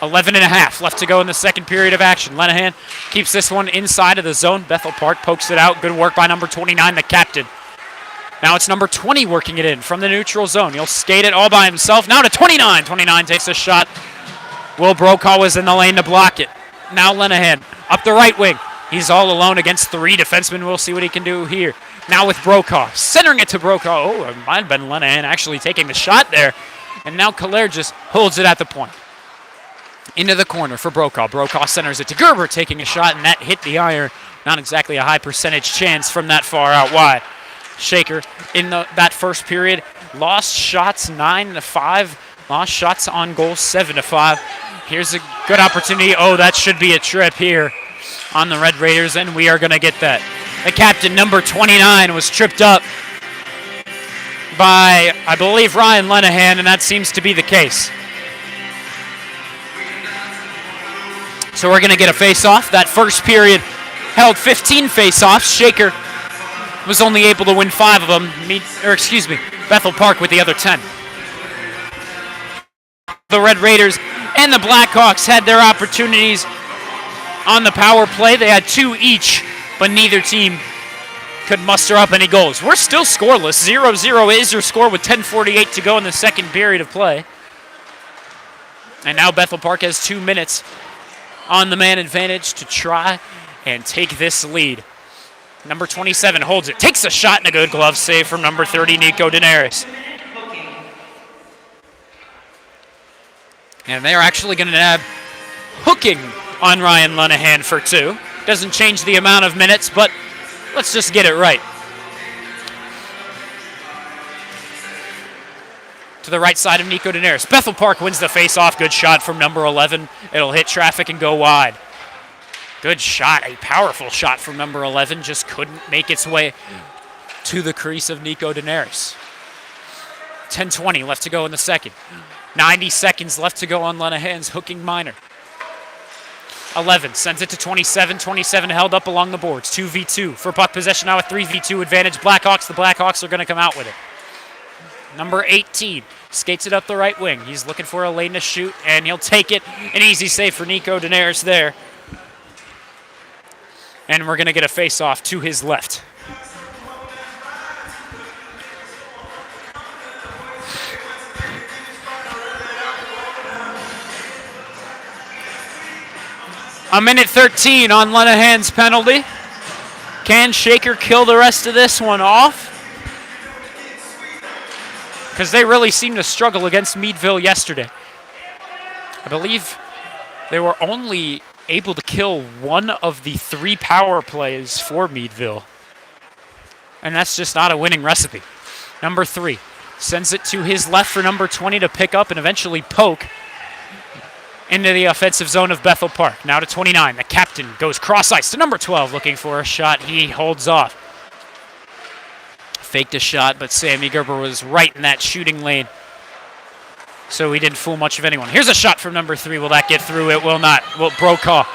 [SPEAKER 1] 11.5 left to go in the second period of action. Lenahan keeps this one inside of the zone. Bethel Park pokes it out. Good work by number 29, the captain. Now it's number 20 working it in from the neutral zone. He'll skate it all by himself. Now to 29. 29 takes a shot. Will Brokaw was in the lane to block it. Now Lenahan up the right wing. He's all alone against 3 defensemen. We'll see what he can do here. Now with Brokaw, centering it to Brokaw. Oh, it might have been Lenahan actually taking the shot there. And now Kalergis holds it at the point. Into the corner for Brokaw. Brokaw centers it to Gerber, taking a shot, and that hit the iron. Not exactly a high percentage chance from that far out wide. Shaker in that first period lost shots 9-5. Lost shots on goal 7-5. Here's a good opportunity. Oh, that should be a trip here on the Red Raiders, and we are going to get that. The captain, number 29, was tripped up by, I believe, Ryan Lenahan, and that seems to be the case. So we're going to get a face-off. That first period held 15 face-offs. Shaker was only able to win 5 of them. Bethel Park with the other 10. The Red Raiders and the Blackhawks had their opportunities on the power play. They had 2 each, but neither team could muster up any goals. We're still scoreless. 0-0 is your score with 10:48 to go in the second period of play. And now Bethel Park has 2 minutes on the man advantage to try and take this lead. Number 27 holds it, takes a shot, and a good glove save from number 30, Nico Daenerys. And they're actually going to have hooking on Ryan Lenahan for 2. Doesn't change the amount of minutes, but let's just get it right. To the right side of Nico Daenerys. Bethel Park wins the face-off. Good shot from number 11. It'll hit traffic and go wide. Good shot, a powerful shot from number 11. Just couldn't make its way to the crease of Nico Daenerys. 10:20 left to go in the second. 90 seconds left to go on Lenahan's hooking minor. 11 sends it to 27. 27 held up along the boards. 2v2 for puck possession now, a 3v2 advantage. Blackhawks. The Blackhawks are going to come out with it. Number 18 skates it up the right wing. He's looking for a lane to shoot, and he'll take it. An easy save for Nico Daenerys there. And we're going to get a face-off to his left. A minute 13 on Lenahan's penalty. Can Shaker kill the rest of this one off? Because they really seemed to struggle against Meadville yesterday. I believe they were only able to kill one of the 3 power plays for Meadville. And that's just not a winning recipe. Number 3 sends it to his left for number 20 to pick up and eventually poke into the offensive zone of Bethel Park. Now to 29. The captain goes cross-ice to number 12 looking for a shot. He holds off. Faked a shot, but Sammy Gerber was right in that shooting lane, so he didn't fool much of anyone. Here's a shot from number 3. Will that get through? It will not. Well, Brokaw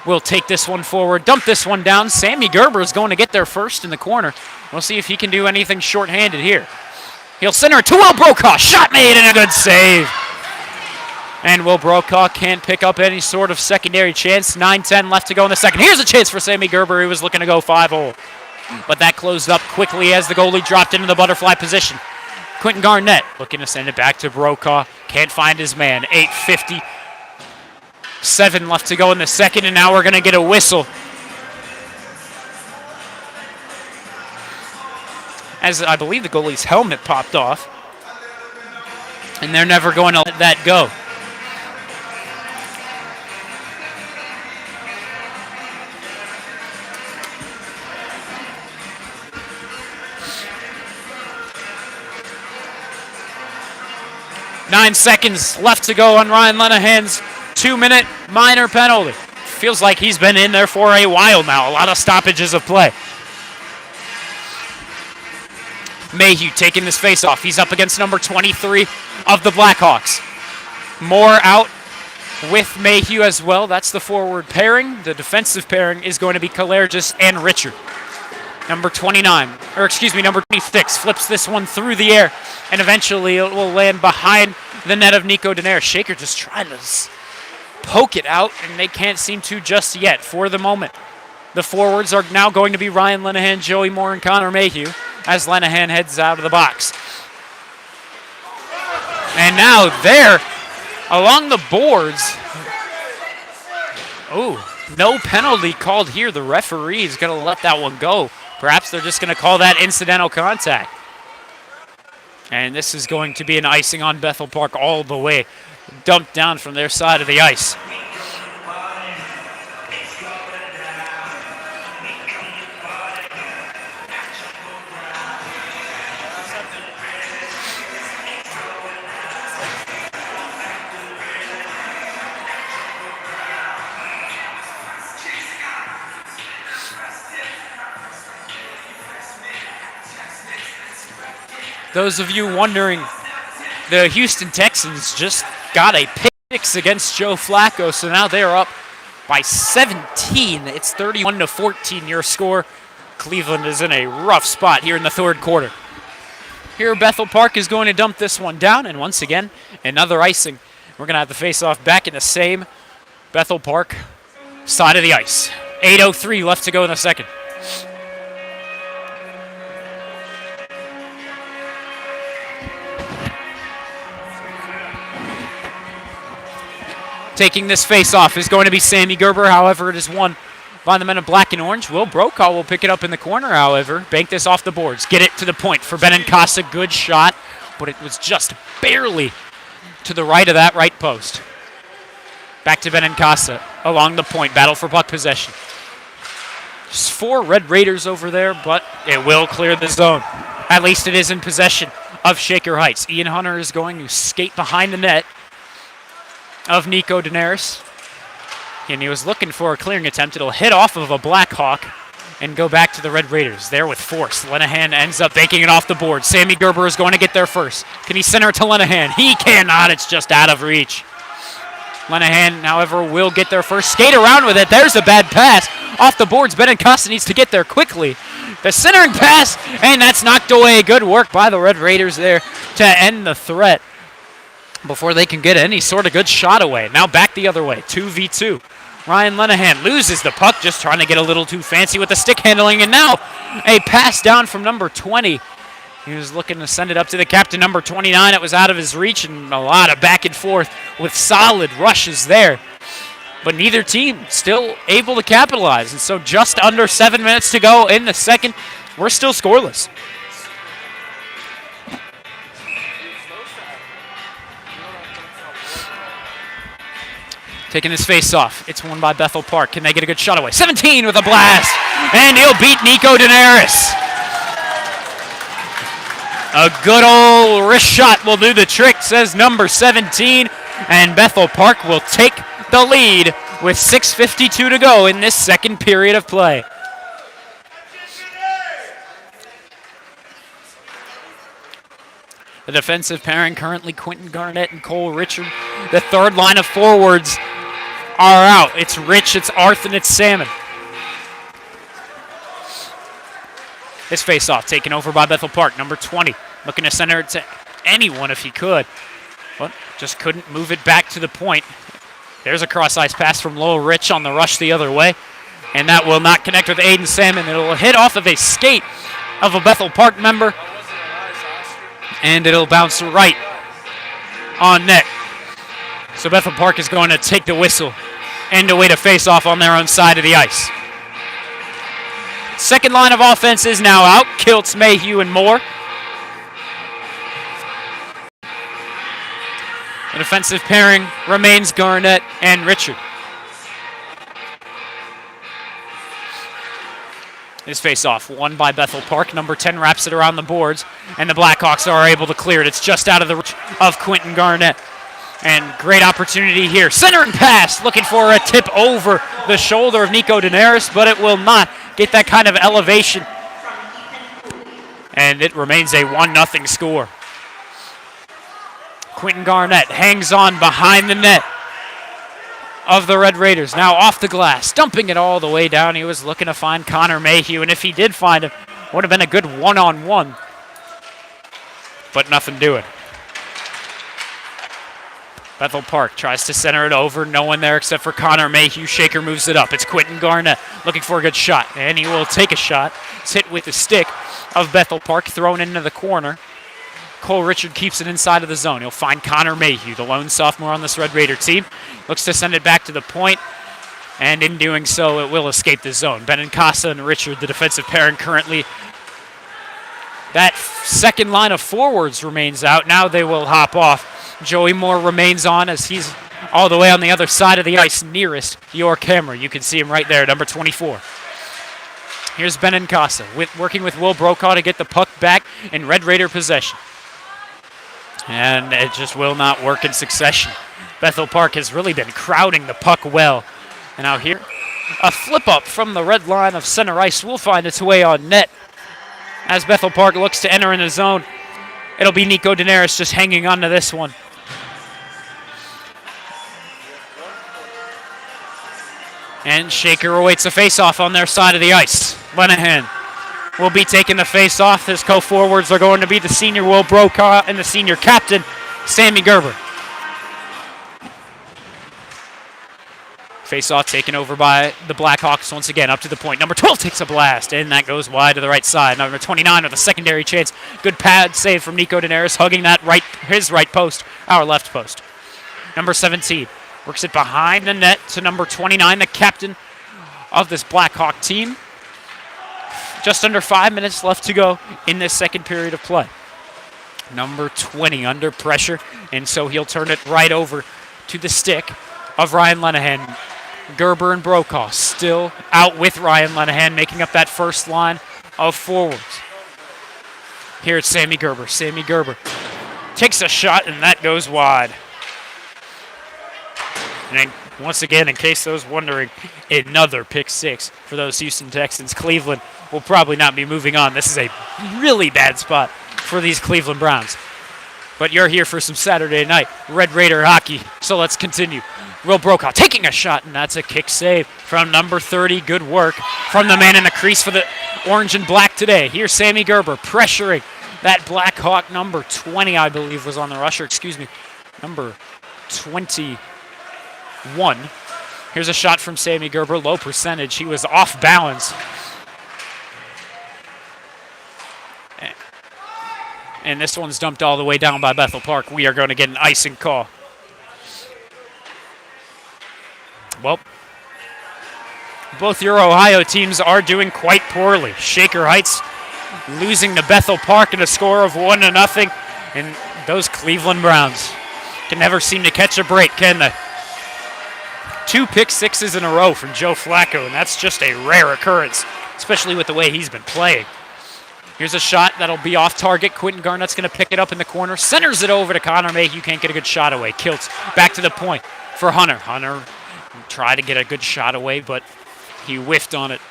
[SPEAKER 1] will take this one forward, dump this one down. Sammy Gerber is going to get there first in the corner. We'll see if he can do anything shorthanded here. He'll center it to Will Brokaw. Shot made and a good save. And Will Brokaw can't pick up any sort of secondary chance. 9:10 left to go in the second. Here's a chance for Sammy Gerber. He was looking to go 5-0. But that closed up quickly as the goalie dropped into the butterfly position. Quentin Garnett looking to send it back to Brokaw. Can't find his man. 8:57 left to go in the second, and now we're going to get a whistle. As I believe the goalie's helmet popped off. And they're never going to let that go. Nine seconds left to go on Ryan Lenahan's 2-minute minor penalty. Feels like he's been in there for a while now. A lot of stoppages of play. Mayhew taking this face-off. He's up against number 23 of the Blackhawks. Moore out with Mayhew as well. That's the forward pairing. The defensive pairing is going to be Kalergis and Richard. Number 26 flips this one through the air, and eventually it will land behind the net of Nico Daenerys. Shaker just trying to poke it out, and they can't seem to just yet for the moment. The forwards are now going to be Ryan Lenahan, Joey Moore, and Connor Mayhew as Lenahan heads out of the box. And now there, along the boards. Oh, no penalty called here. The referee is going to let that one go. Perhaps they're just going to call that incidental contact. And this is going to be an icing on Bethel Park all the way, dumped down from their side of the ice. Those of you wondering, the Houston Texans just got a pick against Joe Flacco, so now they are up by 17. It's 31-14 your score. Cleveland is in a rough spot here in the third quarter. Here Bethel Park is going to dump this one down, and once again, another icing. We're going to have the face-off back in the same Bethel Park side of the ice. 8:03 left to go in the second. Taking this face-off is going to be Sammy Gerber. However, it is won by the men of black and orange. Will Brokaw will pick it up in the corner, however. Bank this off the boards. Get it to the point for Benincasa. Good shot, but it was just barely to the right of that right post. Back to Benincasa along the point. Battle for puck possession. Just 4 Red Raiders over there, but it will clear the zone. At least it is in possession of Shaker Heights. Ian Hunter is going to skate behind the net of Nico Daenerys. And he was looking for a clearing attempt. It'll hit off of a Blackhawk and go back to the Red Raiders. There with force. Lenahan ends up banking it off the board. Sammy Gerber is going to get there first. Can he center it to Lenahan? He cannot. It's just out of reach. Lenahan, however, will get there first. Skate around with it. There's a bad pass. Off the boards. Benincasa needs to get there quickly. The centering pass, and that's knocked away. Good work by the Red Raiders there to end the threat before they can get any sort of good shot away. Now back the other way. 2v2. Ryan Lenahan loses the puck, just trying to get a little too fancy with the stick handling, and now a pass down from number 20. He was looking to send it up to the captain, number 29. It was out of his reach, and a lot of back and forth with solid rushes there. But neither team still able to capitalize, and so just under 7 minutes to go in the second, we're still scoreless. Taking his face off. It's won by Bethel Park. Can they get a good shot away? 17 with a blast. And he'll beat Nico Daenerys. A good old wrist shot will do the trick, says number 17. And Bethel Park will take the lead with 6:52 to go in this second period of play. The defensive pairing currently Quentin Garnett and Cole Richard. The third line of forwards are out. It's Rich, it's Arth, and it's Salmon. This face-off taken over by Bethel Park, number 20. Looking to center it to anyone if he could, but just couldn't move it back to the point. There's a cross-ice pass from Lowell Rich on the rush the other way, and that will not connect with Aiden Salmon. It'll hit off of a skate of a Bethel Park member, and it'll bounce right on net. So Bethel Park is going to take the whistle and away to face off on their own side of the ice. Second line of offense is now out. Kiltz, Mayhew, and Moore. The defensive pairing remains Garnett and Richard. This face-off won by Bethel Park. Number 10 wraps it around the boards, and the Blackhawks are able to clear it. It's just out of the reach of Quentin Garnett. And great opportunity here. Centering pass, looking for a tip over the shoulder of Nico Daenerys, but it will not get that kind of elevation. And it remains a 1-0 score. Quentin Garnett hangs on behind the net of the Red Raiders. Now off the glass, dumping it all the way down. He was looking to find Connor Mayhew, and if he did find him, would have been a good one-on-one. But nothing doing. Bethel Park tries to center it over. No one there except for Connor Mayhew. Shaker moves it up. It's Quentin Garnett looking for a good shot, and he will take a shot. It's hit with the stick of Bethel Park, thrown into the corner. Cole Richard keeps it inside of the zone. He'll find Connor Mayhew, the lone sophomore on this Red Raider team. Looks to send it back to the point, and in doing so, it will escape the zone. Benincasa and Richard, the defensive pairing currently. That second line of forwards remains out. Now they will hop off. Joey Moore remains on as he's all the way on the other side of the ice nearest your camera. You can see him right there, number 24. Here's Benincasa working with Will Brokaw to get the puck back in Red Raider possession. And it just will not work in succession. Bethel Park has really been crowding the puck well. And now here, a flip-up from the red line of center ice will find its way on net. As Bethel Park looks to enter in the zone, it'll be Nico Daenerys just hanging on to this one. And Shaker awaits a face-off on their side of the ice. Lenahan will be taking the face-off. His co-forwards are going to be the senior Will Brokaw and the senior captain, Sammy Gerber. Face-off taken over by the Blackhawks once again, up to the point. Number 12 takes a blast, and that goes wide to the right side. Number 29 with a secondary chance. Good pad save from Nico Daenerys, hugging that his right post, our left post. Number 17 Works it behind the net to number 29, the captain of this Blackhawk team. Just under 5 minutes left to go in this second period of play. Number 20 under pressure, and so he'll turn it right over to the stick of Ryan Lenahan. Gerber and Brokaw still out with Ryan Lenahan, making up that first line of forwards. Here it's Sammy Gerber. Sammy Gerber takes a shot, and that goes wide. And once again, in case those wondering, another pick six for those Houston Texans. Cleveland will probably not be moving on. This is a really bad spot for these Cleveland Browns. But you're here for some Saturday night Red Raider hockey, so let's continue. Will Brokaw taking a shot, and that's a kick save from number 30. Good work from the man in the crease for the orange and black today. Here's Sammy Gerber pressuring that Blackhawk. Number 20, I believe, was on the rusher. Excuse me, number 21. Here's a shot from Sammy Gerber, low percentage. He was off balance. And this one's dumped all the way down by Bethel Park. We are going to get an icing call. Well, both your Ohio teams are doing quite poorly. Shaker Heights losing to Bethel Park in a score of 1-0. And those Cleveland Browns can never seem to catch a break, can they? 2 pick sixes in a row from Joe Flacco, and that's just a rare occurrence, especially with the way he's been playing. Here's a shot that'll be off target. Quentin Garnett's going to pick it up in the corner. Centers it over to Connor Mayhew. Can't get a good shot away. Kiltz back to the point for Hunter. Hunter tried to get a good shot away, but he whiffed on it.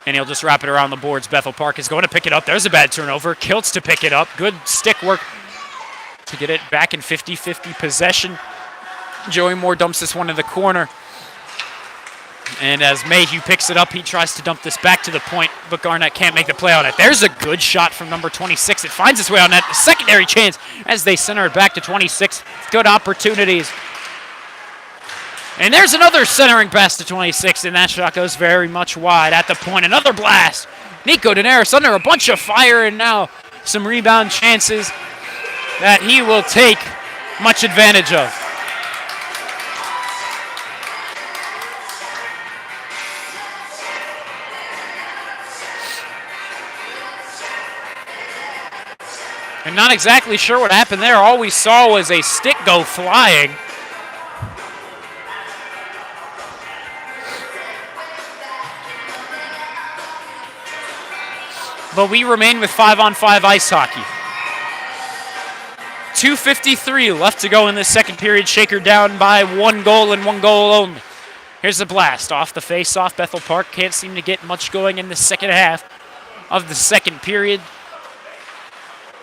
[SPEAKER 1] And he'll just wrap it around the boards. Bethel Park is going to pick it up. There's a bad turnover. Kiltz to pick it up. Good stick work to get it back in 50-50 possession. Joey Moore dumps this one in the corner. And as Mayhew picks it up, he tries to dump this back to the point, but Garnett can't make the play on it. There's a good shot from number 26. It finds its way on that secondary chance as they center it back to 26. Good opportunities. And there's another centering pass to 26, and that shot goes very much wide at the point. Another blast. Nico Daenerys under a bunch of fire, and now some rebound chances that he will take much advantage of. I'm not exactly sure what happened there. All we saw was a stick go flying. But we remain with 5-on-5 ice hockey. 2:53 left to go in this second period. Shaker down by 1 goal and 1 goal only. Here's the blast off the face-off. Bethel Park can't seem to get much going in the second half of the second period.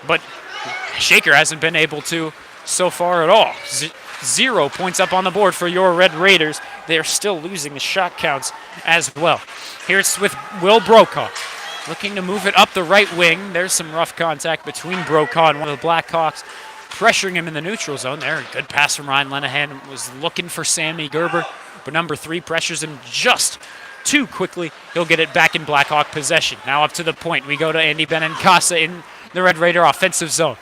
[SPEAKER 1] But Shaker hasn't been able to so far at all. 0 points up on the board for your Red Raiders. They are still losing the shot counts as well. Here it's with Will Brokaw. Looking to move it up the right wing. There's some rough contact between Brokaw and one of the Blackhawks, pressuring him in the neutral zone there. Good pass from Ryan Lenahan. Was looking for Sammy Gerber, but number 3 pressures him just too quickly. He'll get it back in Blackhawk possession. Now up to the point. We go to Andy Benincasa in the Red Raider offensive zone.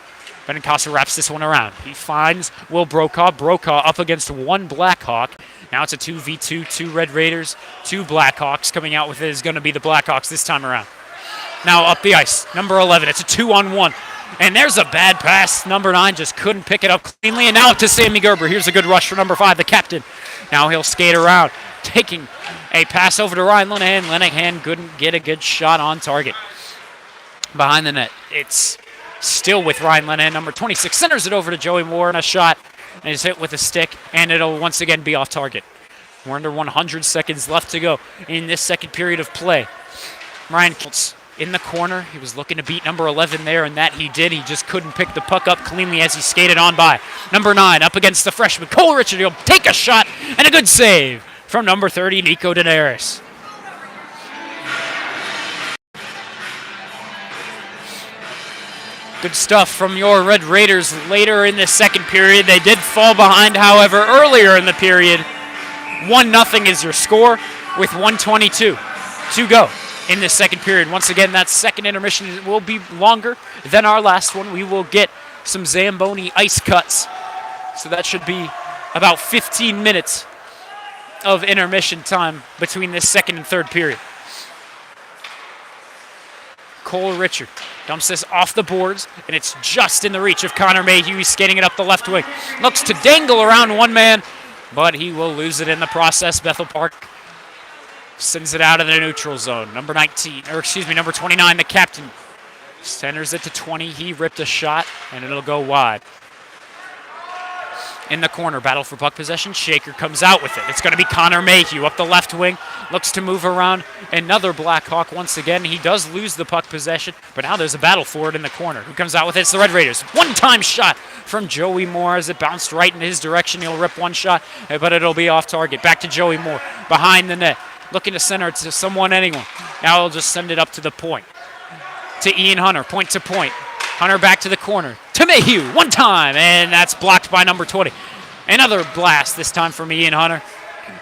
[SPEAKER 1] Benincasa wraps this one around. He finds Will Brokaw. Brokaw up against 1 Blackhawk. Now it's a 2v2, 2 Red Raiders, 2 Blackhawks. Coming out with it is going to be the Blackhawks this time around. Now up the ice, number 11. It's a 2-on-1. And there's a bad pass. Number 9 just couldn't pick it up cleanly. And now up to Sammy Gerber. Here's a good rush for number 5, the captain. Now he'll skate around, taking a pass over to Ryan Lenahan. Lenahan couldn't get a good shot on target. Behind the net, it's still with Ryan Lenahan. Number 26 centers it over to Joey Moore, and a shot and is hit with a stick, and it'll once again be off target. We're under 100 seconds left to go in this second period of play. Ryan Kiltz in the corner. He was looking to beat number 11 there, and that he did. He just couldn't pick the puck up cleanly as he skated on by. Number 9 up against the freshman, Cole Richard. He'll take a shot, and a good save from number 30, Nico Daenerys. Good stuff from your Red Raiders later in the second period. They did fall behind, however, earlier in the period. 1-0 is your score with 1:22 to go in this second period. Once again, that second intermission will be longer than our last one. We will get some Zamboni ice cuts. So that should be about 15 minutes of intermission time between this second and third period. Cole Richard dumps this off the boards, and it's just in the reach of Connor Mayhew. He's skating it up the left wing. Looks to dangle around one man, but he will lose it in the process. Bethel Park sends it out of the neutral zone. Number 29, the captain, centers it to 20. He ripped a shot, and it'll go wide. In the corner, battle for puck possession. Shaker comes out with it. It's going to be Connor Mayhew up the left wing. Looks to move around. Another Blackhawk once again. He does lose the puck possession, but now there's a battle for it in the corner. Who comes out with it? It's the Red Raiders. One-time shot from Joey Moore as it bounced right in his direction. He'll rip one shot, but it'll be off target. Back to Joey Moore behind the net. Looking to center it to someone, anyone. Now he'll just send it up to the point. To Ian Hunter, point to point. Hunter back to the corner. To Mayhew, one time, and that's blocked by number 20. Another blast, this time from Ian Hunter,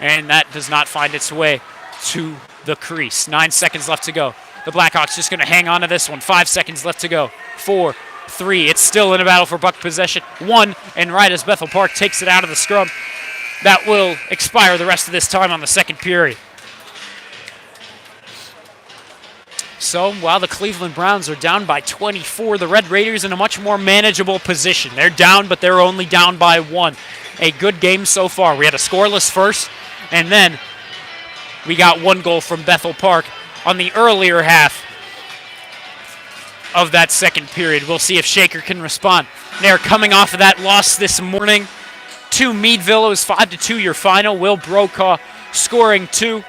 [SPEAKER 1] and that does not find its way to the crease. 9 seconds left to go. The Blackhawks just going to hang on to this one. 5 seconds left to go. 4, 3. It's still in a battle for puck possession. 1, and right as Bethel Park takes it out of the scrum, that will expire the rest of this time on the second period. So while the Cleveland Browns are down by 24, the Red Raiders in a much more manageable position. They're down, but they're only down by 1. A good game so far. We had a scoreless first, and then we got 1 goal from Bethel Park on the earlier half of that second period. We'll see if Shaker can respond. They're coming off of that loss this morning to Meadville. It was 5-2 your final. Will Brokaw scoring 2.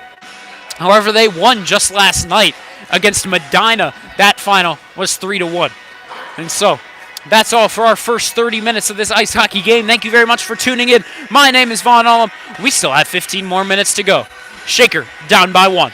[SPEAKER 1] However, they won just last night against Medina. That final was 3-1. And so that's all for our first 30 minutes of this ice hockey game. Thank you very much for tuning in. My name is Vaughn Ullum. We still have 15 more minutes to go. Shaker down by 1.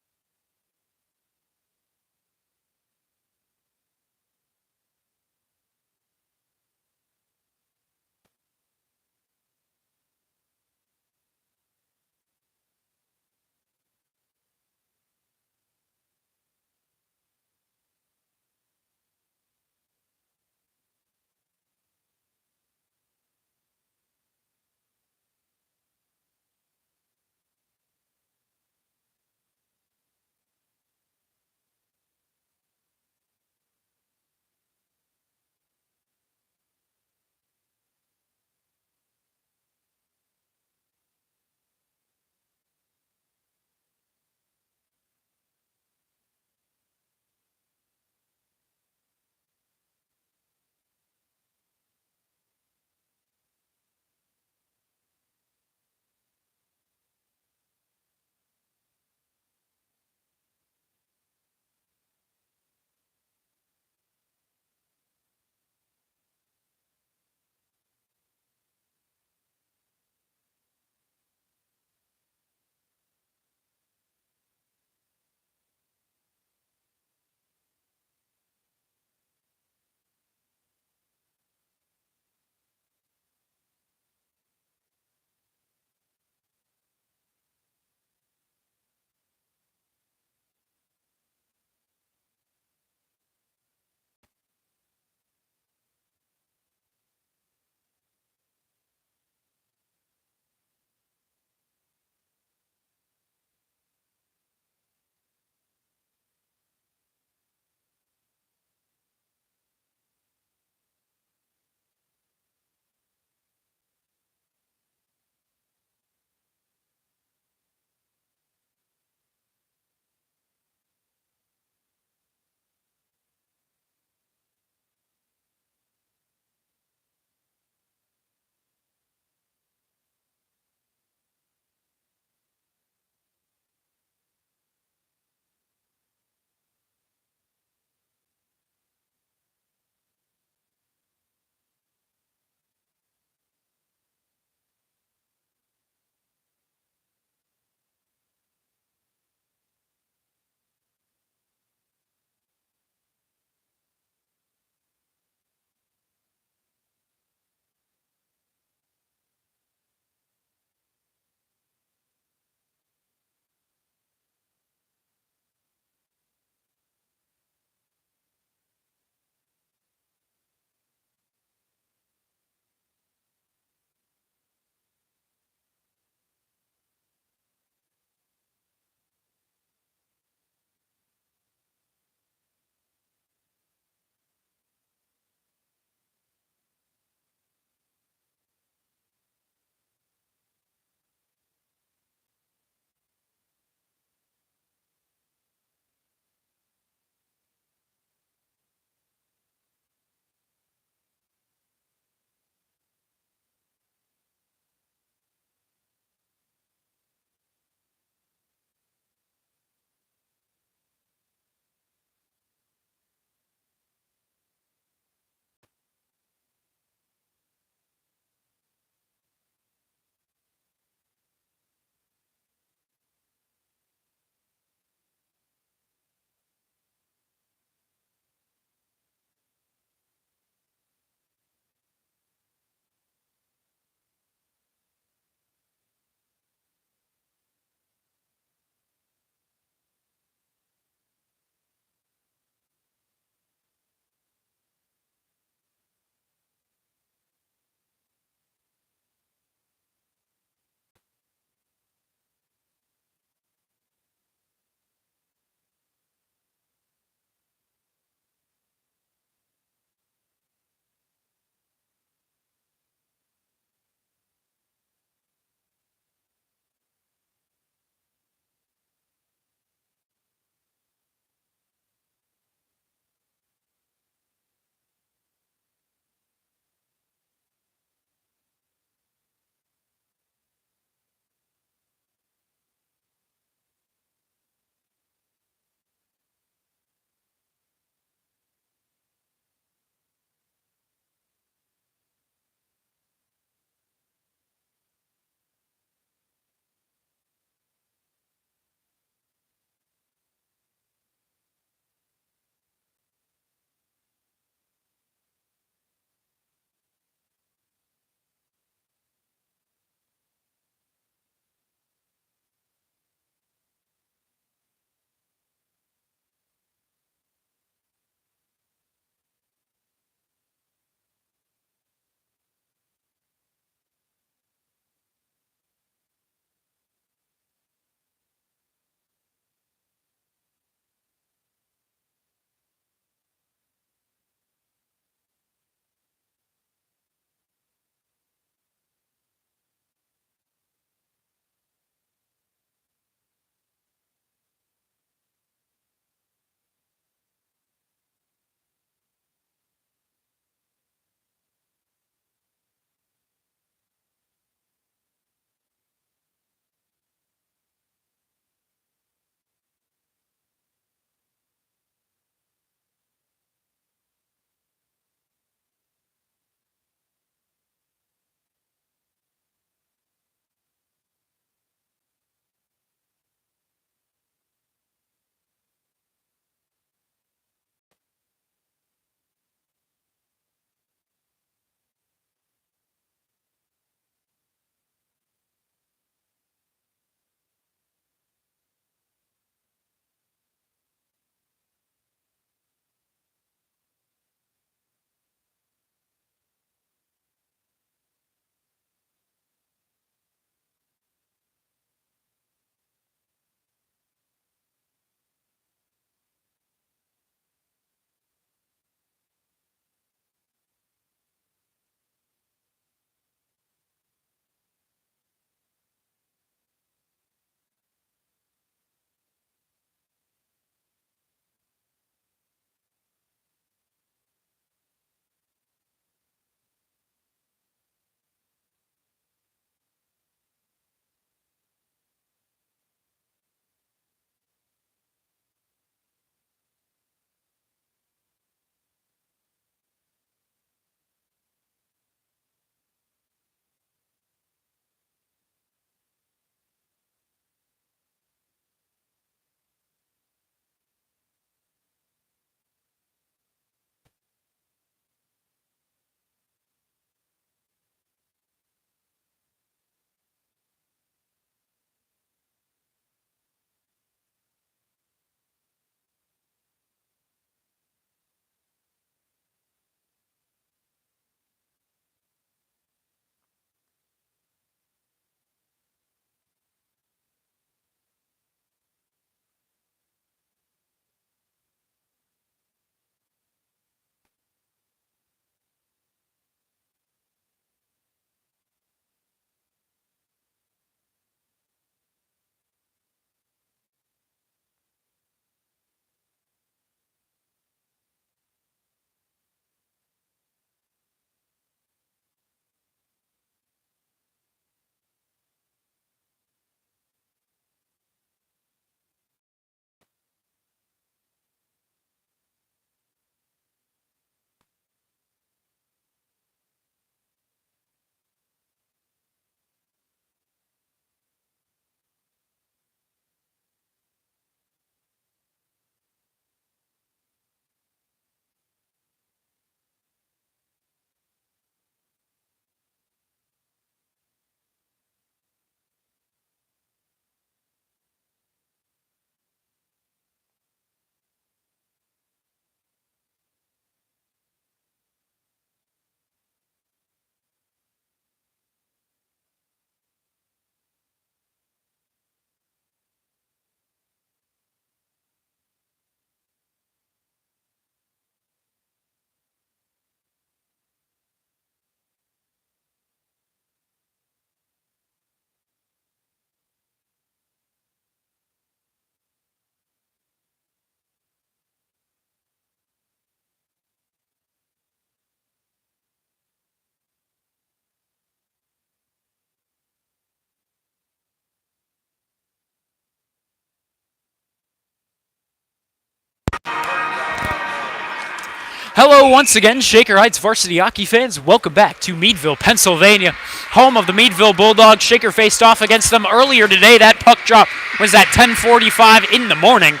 [SPEAKER 1] Hello once again, Shaker Heights varsity hockey fans. Welcome back to Meadville, Pennsylvania, home of the Meadville Bulldogs. Shaker faced off against them earlier today. That puck drop was at 10:45 in the morning.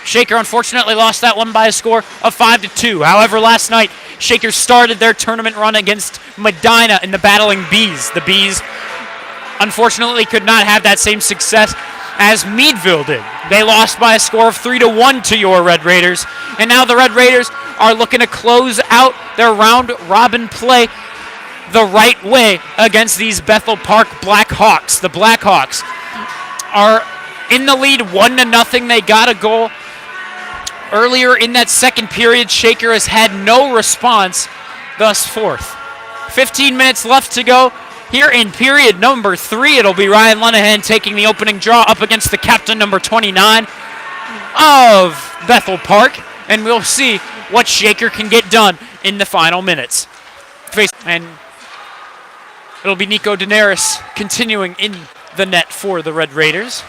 [SPEAKER 1] Shaker unfortunately lost that one by a score of 5-2. However, last night, Shaker started their tournament run against Medina in the Battling Bees. The Bees unfortunately could not have that same success as Meadville did. They lost by a score of 3-1 to your Red Raiders. And now the Red Raiders are looking to close out their round-robin play the right way against these Bethel Park Blackhawks. The Blackhawks are in the lead 1-0. They got a goal earlier in that second period. Shaker has had no response thus forth. 15 minutes left to go. Here in period number 3, it'll be Ryan Lenahan taking the opening draw up against the captain, number 29 of Bethel Park, and we'll see what Shaker can get done in the final minutes. And it'll be Nico Daenerys continuing in the net for the Red Raiders.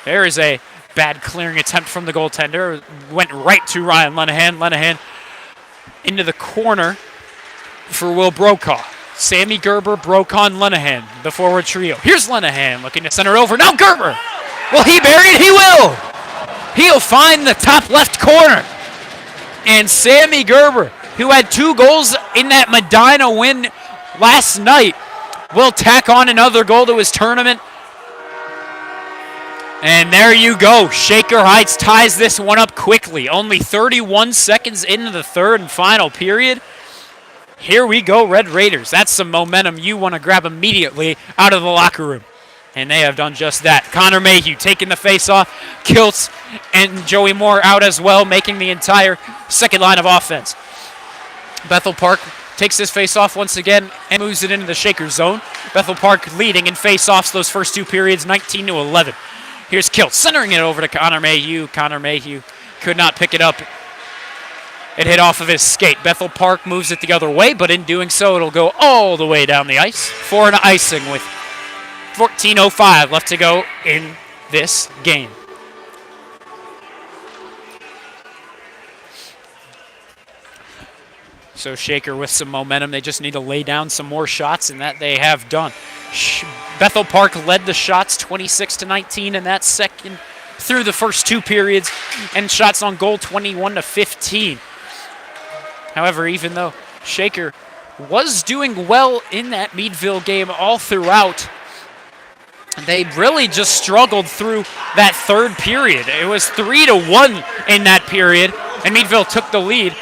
[SPEAKER 1] There is a bad clearing attempt from the goaltender. Went right to Ryan Lenahan. Lenahan into the corner for Will Brokaw. Sammy Gerber, Brokaw, and Lenahan, the forward trio. Here's Lenahan looking to center it over. Now Gerber. Will he bury it? He will. He'll find the top left corner. And Sammy Gerber, who had 2 goals in that Medina win last night, will tack on another goal to his tournament. And there you go. Shaker Heights ties this one up quickly. Only 31 seconds into the third and final period. Here we go, Red Raiders. That's some momentum you want to grab immediately out of the locker room. And they have done just that. Connor Mayhew taking the face-off. Kiltz and Joey Moore out as well, making the entire second line of offense. Bethel Park takes this face-off once again and moves it into the Shaker zone. Bethel Park leading in face-offs those first 2 periods, 19-11. Here's Kiltz centering it over to Connor Mayhew. Connor Mayhew could not pick it up. It hit off of his skate. Bethel Park moves it the other way, but in doing so, it'll go all the way down the ice for an icing with 14:05 left to go in this game. So Shaker with some momentum. They just need to lay down some more shots, and that they have done. Bethel Park led the shots 26-19 in that second through the first 2 periods, and shots on goal 21-15. However, even though Shaker was doing well in that Meadville game all throughout, they really just struggled through that third period. It was 3-1 in that period, and Meadville took the lead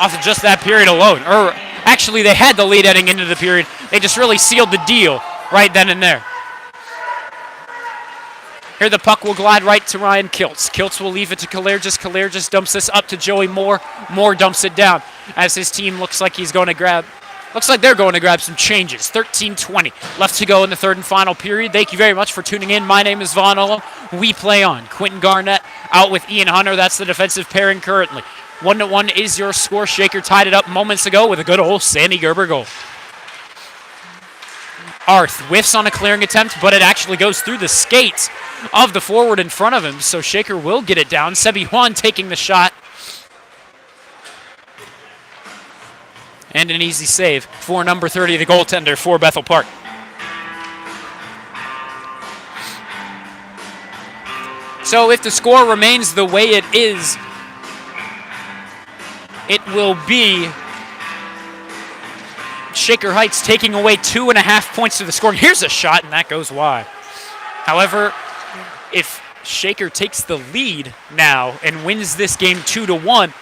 [SPEAKER 1] off of just that period alone. Or actually, they had the lead heading into the period. They just really sealed the deal right then and there. Here the puck will glide right to Ryan Kiltz. Kiltz will leave it to Kalergis. Kalergis dumps this up to Joey Moore. Moore dumps it down as his team looks like they're going to grab some changes. 13:20 left to go in the third and final period. Thank you very much for tuning in. My name is Vaughn Ullum. We play on. Quentin Garnett out with Ian Hunter. That's the defensive pairing currently. 1-1 is your score. Shaker tied it up moments ago with a good old Sammy Gerber goal. Arth whiffs on a clearing attempt, but it actually goes through the skates of the forward in front of him, so Shaker will get it down. Sebi Juan taking the shot. And an easy save for number 30, the goaltender for Bethel Park. So if the score remains the way it is, it will be Shaker Heights taking away 2.5 points to the score. Here's a shot, and that goes wide. However, if Shaker takes the lead now and wins this game 2-1,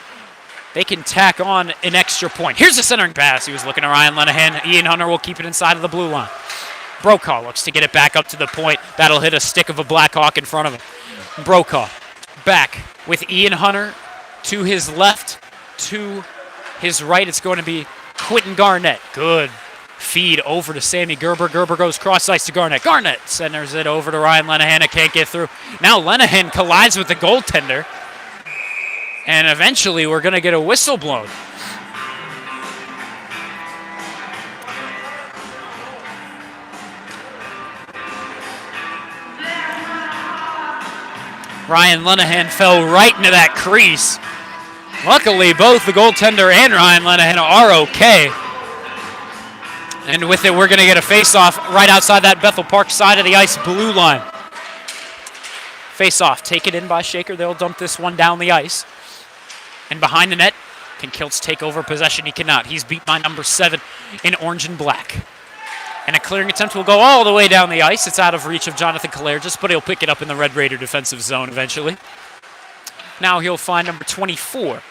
[SPEAKER 1] they can tack on an extra point. Here's a centering pass. He was looking at Ryan Lenahan. Ian Hunter will keep it inside of the blue line. Brokaw looks to get it back up to the point. That'll hit a stick of a Blackhawk in front of him. Brokaw back with Ian Hunter to his left. To his right, it's going to be Quentin Garnett. Good feed over to Sammy Gerber. Gerber goes cross ice to Garnett. Garnett centers it over to Ryan Lenahan. It can't get through. Now Lenahan collides with the goaltender. And eventually we're going to get a whistle blown. Ryan Lenahan fell right into that crease. Luckily, both the goaltender and Ryan Lenahan are okay. And with it, we're going to get a face-off right outside that Bethel Park side of the ice blue line. Face-off, taken in by Shaker. They'll dump this one down the ice. And behind the net, can Kiltz take over possession? He cannot. He's beat by number 7 in orange and black. And a clearing attempt will go all the way down the ice. It's out of reach of Jonathan Kalergis, but he'll pick it up in the Red Raider defensive zone eventually. Now he'll find number 24,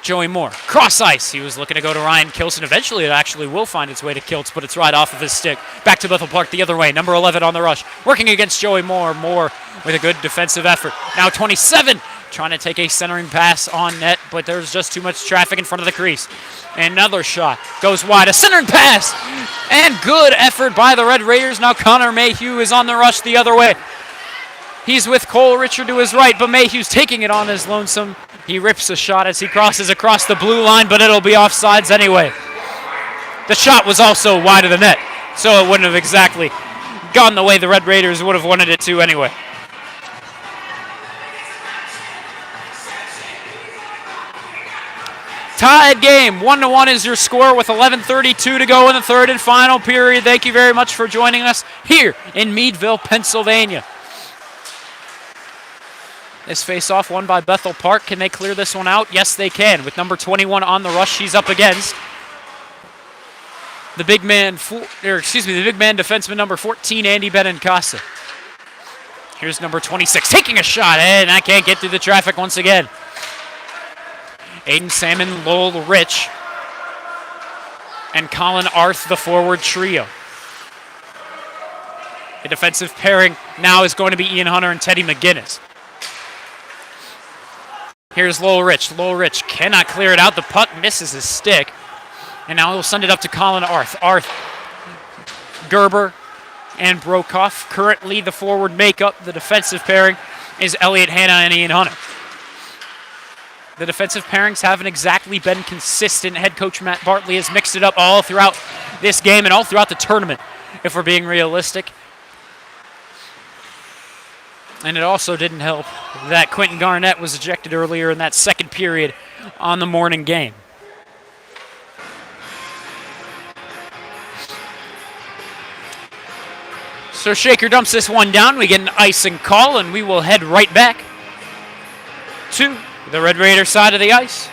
[SPEAKER 1] Joey Moore. Cross ice. He was looking to go to Ryan Kiltz, and eventually it actually will find its way to Kiltz, but it's right off of his stick. Back to Bethel Park the other way. Number 11 on the rush. Working against Joey Moore. Moore with a good defensive effort. Now 27 trying to take a centering pass on net, but there's just too much traffic in front of the crease. Another shot goes wide. A centering pass, and good effort by the Red Raiders. Now Connor Mayhew is on the rush the other way. He's with Cole Richard to his right, but Mayhew's taking it on his lonesome. He rips a shot as he crosses across the blue line, but it'll be offsides anyway. The shot was also wide of the net, so it wouldn't have exactly gone the way the Red Raiders would have wanted it to anyway. Tied game, 1-1 is your score with 11:32 to go in the third and final period. Thank you very much for joining us here in Meadville, Pennsylvania. This face-off won by Bethel Park. Can they clear this one out? Yes, they can. With number 21 on the rush, she's up against the big man, the big man defenseman number 14, Andy Benincasa. Here's number 26 taking a shot, and I can't get through the traffic once again. Aiden Salmon, Lowell Rich, and Colin Arth, the forward trio. The defensive pairing now is going to be Ian Hunter and Teddy McGinnis. Here's Lowell Rich. Lowell Rich cannot clear it out. The puck misses his stick. And now he'll send it up to Colin Arth. Arth, Gerber, and Brokoff. Currently the forward makeup. The defensive pairing is Elliot Hanna and Ian Hunter. The defensive pairings haven't exactly been consistent. Head coach Matt Bartley has mixed it up all throughout this game and all throughout the tournament, if we're being realistic. And it also didn't help that Quentin Garnett was ejected earlier in that second period on the morning game. So Shaker dumps this one down. We get an icing call, and we will head right back to the Red Raider side of the ice.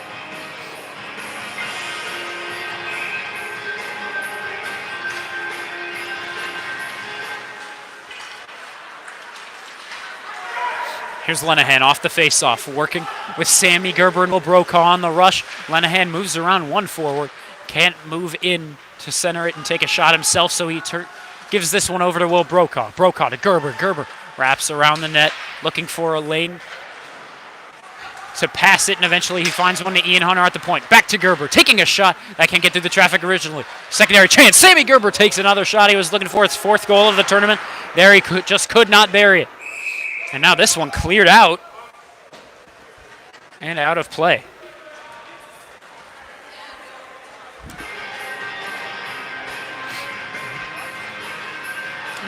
[SPEAKER 1] Here's Lenahan off the face-off, working with Sammy Gerber and Will Brokaw on the rush. Lenahan moves around one forward, can't move in to center it and take a shot himself, so he gives this one over to Will Brokaw. Brokaw to Gerber. Gerber wraps around the net, looking for a lane to pass it, and eventually he finds one to Ian Hunter at the point. Back to Gerber, taking a shot that can't get through the traffic originally. Secondary chance, Sammy Gerber takes another shot. He was looking for his fourth goal of the tournament. There he just could not bury it. And now this one cleared out and out of play.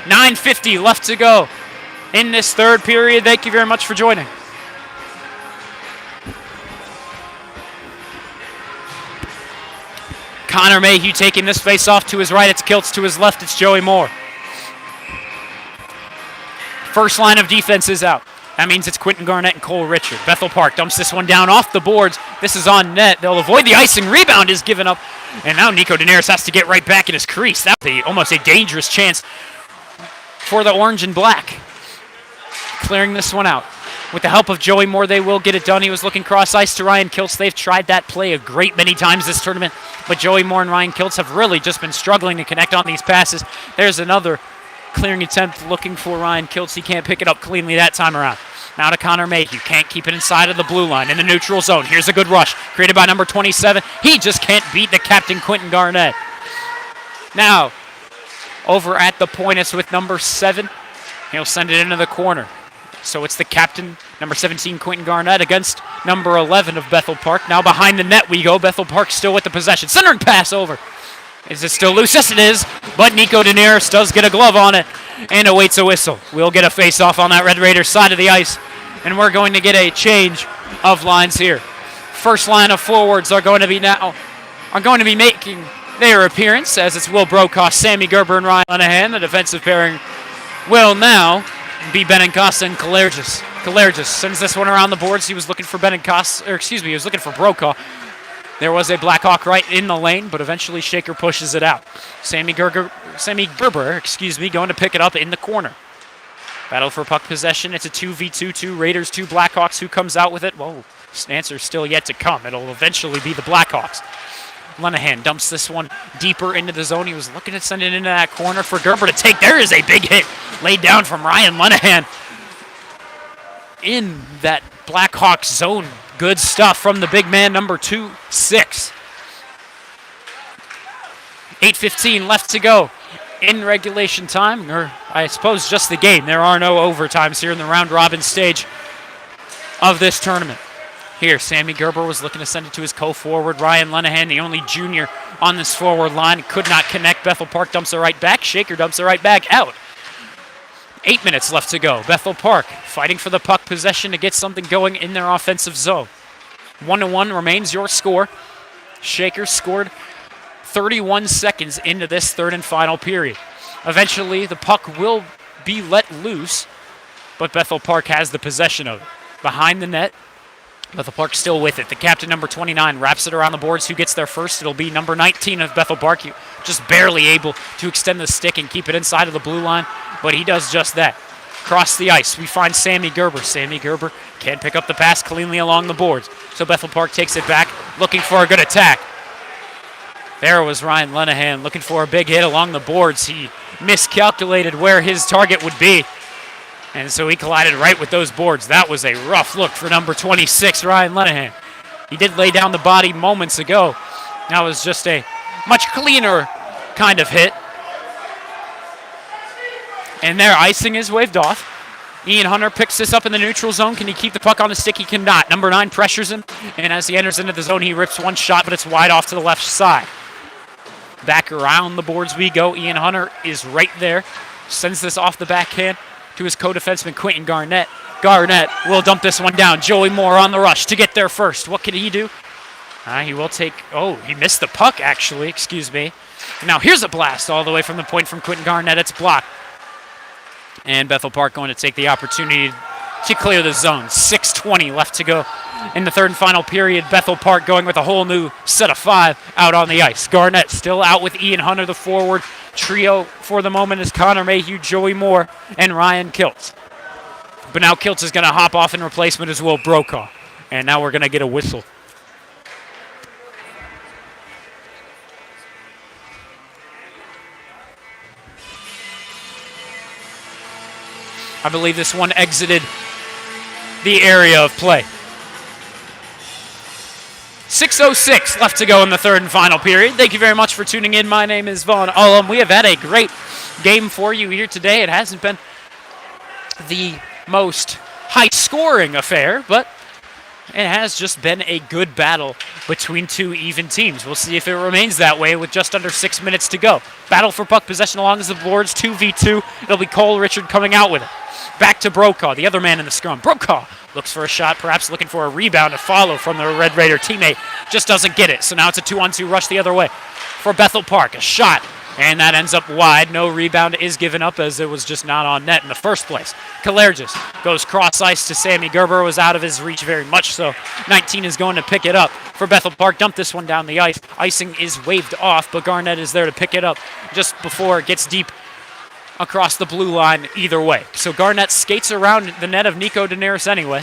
[SPEAKER 1] .950 left to go in this third period. Thank you very much for joining. Connor Mayhew taking this face off to his right. It's Kiltz. To his left, it's Joey Moore. First line of defense is out. That means it's Quentin Garnett and Cole Richard. Bethel Park dumps this one down off the boards. This is on net. They'll avoid the icing. Rebound is given up. And now Nico Daenerys has to get right back in his crease. That would be almost a dangerous chance for the orange and black. Clearing this one out. With the help of Joey Moore, they will get it done. He was looking cross ice to Ryan Kiltz. They've tried that play a great many times this tournament, but Joey Moore and Ryan Kiltz have really just been struggling to connect on these passes. There's another clearing attempt looking for Ryan Kiltz. He can't pick it up cleanly that time around. Now to Connor Mayhew. Can't keep it inside of the blue line in the neutral zone. Here's a good rush created by number 27. He just can't beat the captain, Quentin Garnett. Now, over at the point, it's with number 7. He'll send it into the corner. So it's the captain, number 17, Quentin Garnett, against number 11 of Bethel Park. Now behind the net we go. Bethel Park still with the possession. Centering pass over. Is it still loose? Yes, it is. But Nico Daenerys does get a glove on it and awaits a whistle. We'll get a face-off on that Red Raiders side of the ice, and we're going to get a change of lines here. first line of forwards are going to be making their appearance, as it's Will Brokaw, Sammy Gerber, and Ryan Lenahan. The defensive pairing will now be Benincasa and Kalergis. Kalergis sends this one around the boards. He was looking for he was looking for Brokaw. There was a Blackhawk right in the lane, but eventually Shaker pushes it out. Sammy Gerber, going to pick it up in the corner. Battle for puck possession. It's a 2v2, 2 Raiders, 2 Blackhawks. Who comes out with it? Whoa, answer's still yet to come. It'll eventually be the Blackhawks. Lenahan dumps this one deeper into the zone. He was looking to send it into that corner for Gerber to take. There is a big hit laid down from Ryan Lenahan in that Blackhawks zone. Good stuff from the big man, number 2-6. 8:15 left to go in regulation time, or I suppose just the game. There are no overtimes here in the round-robin stage of this tournament. Here, Sammy Gerber was looking to send it to his co-forward, Ryan Lenahan, the only junior on this forward line. Could not connect. Bethel Park dumps it right back. Shaker dumps it right back out. 8 minutes left to go. Bethel Park fighting for the puck possession to get something going in their offensive zone. 1-1 remains your score. Shaker scored 31 seconds into this third and final period. Eventually, the puck will be let loose, but Bethel Park has the possession of it. Behind the net, Bethel Park still with it. The captain, number 29, wraps it around the boards. Who gets there first? It'll be number 19 of Bethel Park. Just barely able to extend the stick and keep it inside of the blue line, but he does just that. Across the ice, we find Sammy Gerber. Sammy Gerber can't pick up the pass cleanly along the boards, so Bethel Park takes it back, looking for a good attack. There was Ryan Lenahan looking for a big hit along the boards. He miscalculated where his target would be, and so he collided right with those boards. That was a rough look for number 26, Ryan Lenahan. He did lay down the body moments ago. That was just a much cleaner kind of hit. And there, icing is waved off. Ian Hunter picks this up in the neutral zone. Can he keep the puck on the stick? He cannot. Number 9 pressures him, and as he enters into the zone, he rips one shot, but it's wide off to the left side. Back around the boards we go. Ian Hunter is right there. Sends this off the backhand to his co-defenseman, Quentin Garnett. Garnett will dump this one down. Joey Moore on the rush to get there first. What can he do? He will take... Oh, he missed the puck, actually. Excuse me. Now here's a blast all the way from the point from Quentin Garnett. It's blocked. And Bethel Park going to take the opportunity to clear the zone. 6:20 left to go in the third and final period. Bethel Park going with a whole new set of 5 out on the ice. Garnett still out with Ian Hunter, the forward. Trio for the moment is Connor Mayhew, Joey Moore, and Ryan Kiltz. But now Kiltz is going to hop off in replacement as Will Brokaw. And now we're going to get a whistle. I believe this one exited the area of play. 6:06 left to go in the third and final period. Thank you very much for tuning in. My name is Vaughn Ullum. We have had a great game for you here today. It hasn't been the most high-scoring affair, but it has just been a good battle between two even teams. We'll see if it remains that way with just under 6 minutes to go. Battle for puck possession along the boards, 2v2. It'll be Cole Richard coming out with it. Back to Brokaw, the other man in the scrum. Brokaw looks for a shot, perhaps looking for a rebound to follow from the Red Raider teammate. Just doesn't get it, so now it's a 2-on-2 rush the other way for Bethel Park. A shot, and that ends up wide. No rebound is given up as it was just not on net in the first place. Kalergis goes cross-ice to Sammy Gerber. Was out of his reach very much so. 19 is going to pick it up for Bethel Park. Dump this one down the ice. Icing is waved off, but Garnett is there to pick it up just before it gets deep across the blue line either way. So Garnett skates around the net of Nico Daenerys anyway.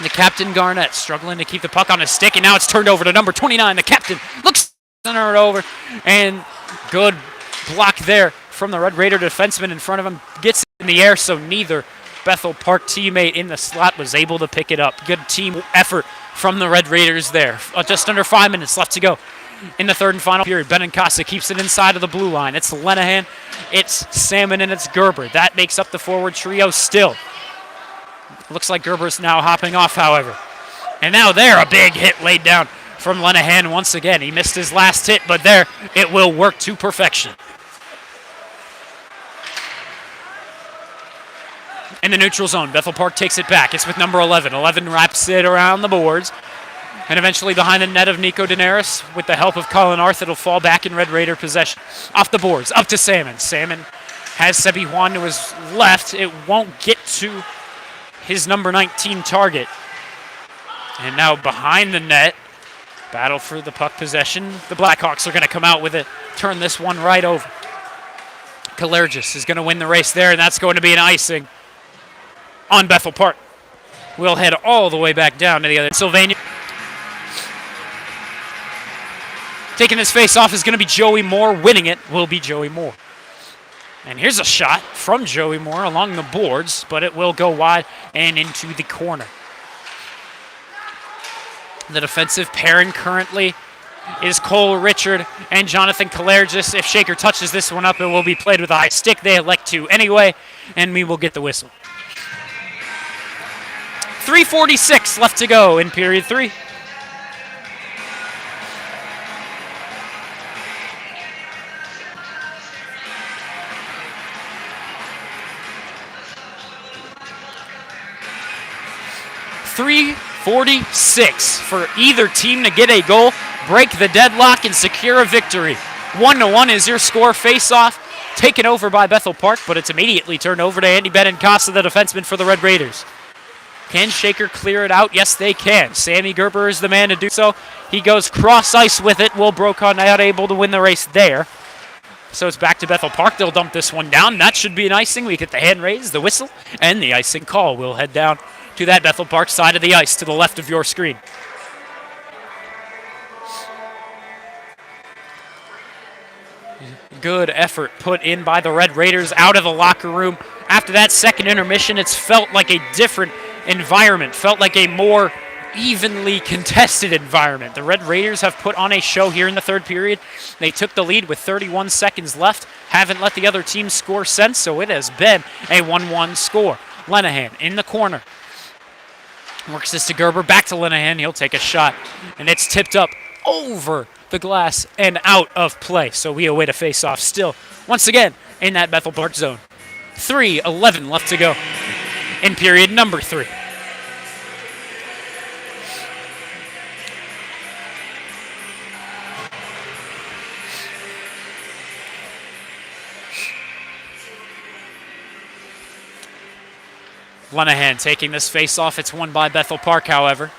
[SPEAKER 1] The captain, Garnett, struggling to keep the puck on his stick, and now it's turned over to number 29. The captain looks to center it over, and good block there from the Red Raider defenseman in front of him. Gets it in the air, so neither Bethel Park teammate in the slot was able to pick it up. Good team effort from the Red Raiders there. Just under 5 minutes left to go in the third and final period. Benincasa keeps it inside of the blue line. It's Lenahan, it's Salmon, and it's Gerber. That makes up the forward trio still. Looks like Gerber's now hopping off, however. And now there, a big hit laid down from Lenahan once again. He missed his last hit, but there, it will work to perfection. In the neutral zone, Bethel Park takes it back. It's with number 11. 11 wraps it around the boards. And eventually behind the net of Nico Daenerys, with the help of Colin Arth, it'll fall back in Red Raider possession. Off the boards, up to Salmon. Salmon has Sebi Juan to his left. It won't get to his number 19 target. And now behind the net, battle for the puck possession. The Blackhawks are going to come out with it, turn this one right over. Kalergis is going to win the race there, and that's going to be an icing on Bethel Park. We'll head all the way back down to the other. Sylvania. Taking this face off is going to be Joey Moore. Winning it will be Joey Moore. And here's a shot from Joey Moore along the boards, but it will go wide and into the corner. The defensive pairing currently is Cole Richard and Jonathan Kalergis. If Shaker touches this one up, it will be played with a high stick. They elect to anyway, and we will get the whistle. 3:46 left to go in period 3. .46 for either team to get a goal, break the deadlock, and secure a victory. 1-1 is your score. Face-off taken over by Bethel Park, but it's immediately turned over to Andy Benincasa, the defenseman for the Red Raiders. Can Shaker clear it out? Yes, they can. Sammy Gerber is the man to do so. He goes cross-ice with it. Will Brokaw not able to win the race there. So it's back to Bethel Park. They'll dump this one down. That should be an icing. We get the hand raise, the whistle, and the icing call. We'll head down to that Bethel Park side of the ice to the left of your screen. Good effort put in by the Red Raiders out of the locker room. After that second intermission, it's felt like a different environment, felt like a more evenly contested environment. The Red Raiders have put on a show here in the third period. They took the lead with 31 seconds left, haven't let the other team score since, so it has been a 1-1 score. Lenahan in the corner. Works this to Gerber, back to Lenahan. He'll take a shot, and it's tipped up over the glass and out of play. So we await a face-off still, once again, in that Bethel Park zone. 3:11 left to go in period number 3. Lenahan taking this face-off. It's won by Bethel Park, however.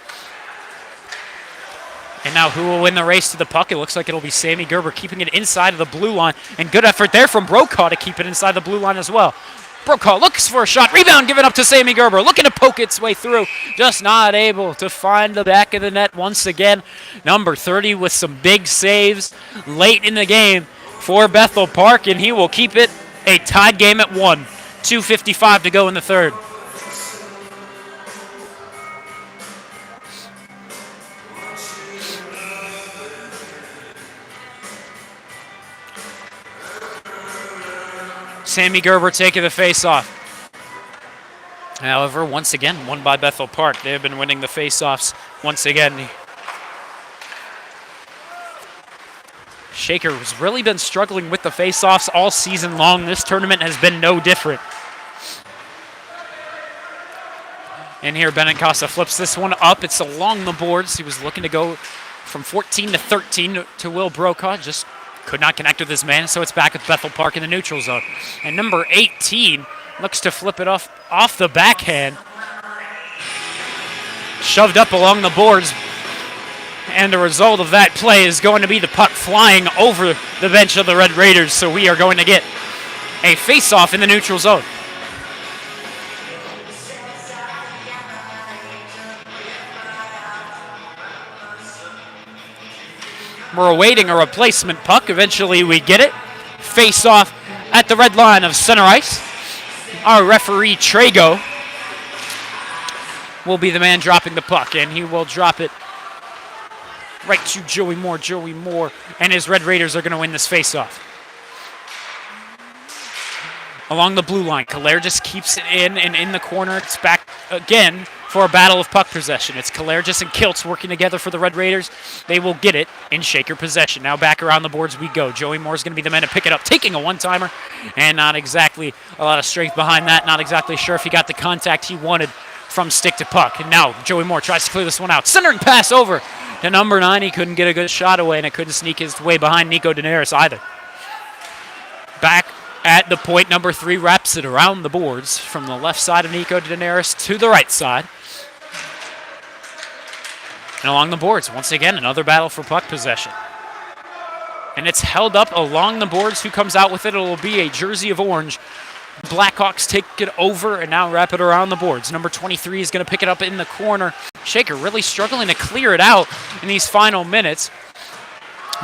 [SPEAKER 1] And now who will win the race to the puck? It looks like it'll be Sammy Gerber keeping it inside of the blue line. And good effort there from Brokaw to keep it inside the blue line as well. Brokaw looks for a shot. Rebound given up to Sammy Gerber. Looking to poke its way through. Just not able to find the back of the net once again. Number 30 with some big saves late in the game for Bethel Park. And he will keep it a tied game at 1. 2:55 to go in the third. Sammy Gerber taking the face-off. However, once again, won by Bethel Park. They have been winning the face-offs once again. Shaker has really been struggling with the face-offs all season long. This tournament has been no different. And here, Benincasa flips this one up. It's along the boards. He was looking to go from 14 to 13 to Will Brokaw. Just could not connect with his man, so it's back at Bethel Park in the neutral zone. And number 18 looks to flip it off the backhand. Shoved up along the boards. And the result of that play is going to be the puck flying over the bench of the Red Raiders, so we are going to get a face-off in the neutral zone. We're awaiting a replacement puck. Eventually we get it. Face off at the red line of center ice. Our referee, Trago, will be the man dropping the puck, and he will drop it right to Joey Moore. Joey Moore and his Red Raiders are going to win this face-off. Along the blue line, Kalergis keeps it in, and in the corner, it's back again for a battle of puck possession. It's Kalergis and Kiltz working together for the Red Raiders. They will get it in Shaker possession. Now back around the boards we go. Joey Moore's going to be the man to pick it up, taking a one-timer, and not exactly a lot of strength behind that. Not exactly sure if he got the contact he wanted from stick to puck. And now Joey Moore tries to clear this one out. Centering pass over to number 9. He couldn't get a good shot away, and it couldn't sneak his way behind Nico Daenerys either. Back at the point, number 3 wraps it around the boards from the left side of Nico Daenerys to the right side. And along the boards, once again, another battle for puck possession. And it's held up along the boards. Who comes out with it? It'll be a jersey of orange. Blackhawks take it over and now wrap it around the boards. Number 23 is going to pick it up in the corner. Shaker really struggling to clear it out in these final minutes.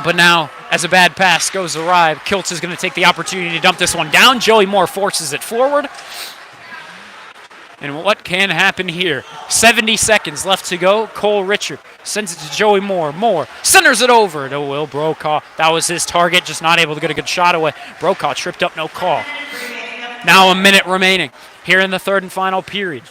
[SPEAKER 1] But now, as a bad pass goes awry, Kiltz is going to take the opportunity to dump this one down. Joey Moore forces it forward. And what can happen here? 70 seconds left to go. Cole Richard sends it to Joey Moore. Moore centers it over to Will Brokaw. That was his target, just not able to get a good shot away. Brokaw tripped up, no call. Now a minute remaining here in the third and final period.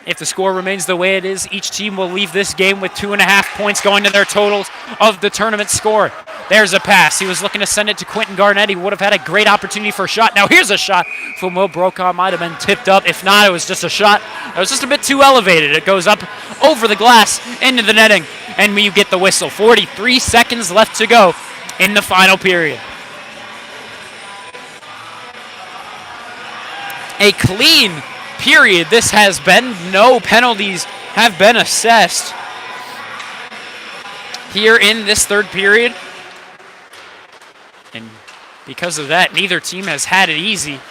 [SPEAKER 1] If the score remains the way it is, each team will leave this game with 2.5 points going to their totals of the tournament score. There's a pass. He was looking to send it to Quentin Garnett. He would have had a great opportunity for a shot. Now here's a shot from Will Brokaw. Might have been tipped up. If not, it was just a shot. It was just a bit too elevated. It goes up over the glass into the netting, and you get the whistle. 43 seconds left to go in the final period. A clean period this has been. No penalties have been assessed here in this third period. And because of that, neither team has had it easy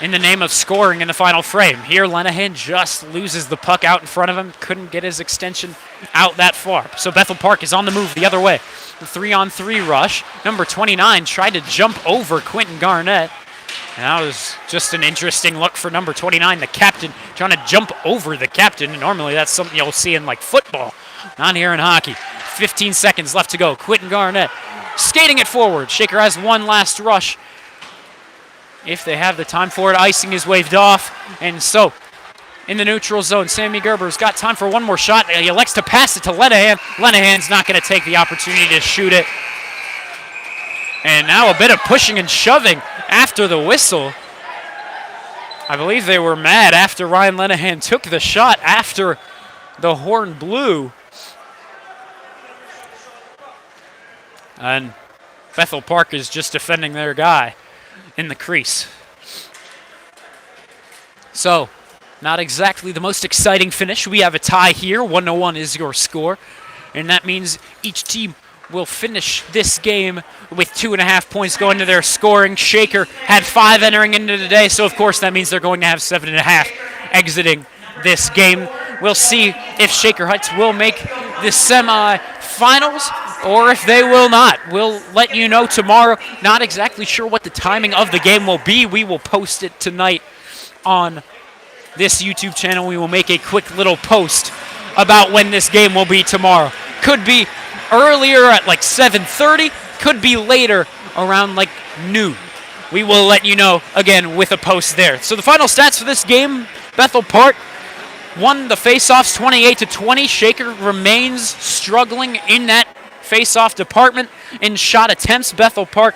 [SPEAKER 1] in the name of scoring in the final frame. Here, Lenahan just loses the puck out in front of him. Couldn't get his extension out that far. So Bethel Park is on the move the other way. The 3-on-3 rush. Number 29 tried to jump over Quentin Garnett. And that was just an interesting look for number 29, the captain, trying to jump over the captain. And normally that's something you'll see in like football, not here in hockey. 15 seconds left to go. Quentin Garnett skating it forward. Shaker has one last rush. If they have the time for it, icing is waved off. And so, in the neutral zone, Sammy Gerber's got time for one more shot. He elects to pass it to Lenahan. Lenahan's not going to take the opportunity to shoot it. And now a bit of pushing and shoving after the whistle. I believe they were mad after Ryan Lenahan took the shot after the horn blew. And Bethel Park is just defending their guy in the crease. So, not exactly the most exciting finish. We have a tie here. 1-1 is your score. And that means each team will finish this game with 2.5 points going to their scoring. Shaker had 5 entering into today, so of course that means they're going to have 7.5 exiting this game. We'll see if Shaker Heights will make the semifinals or if they will not. We'll let you know tomorrow. Not exactly sure what the timing of the game will be. We will post it tonight on this YouTube channel. We will make a quick little post about when this game will be tomorrow. Could be earlier at like 7:30, could be later around like noon. We will let you know again with a post there. So the final stats for this game, Bethel Park won the faceoffs 28-20. Shaker remains struggling in that faceoff department in shot attempts. Bethel Park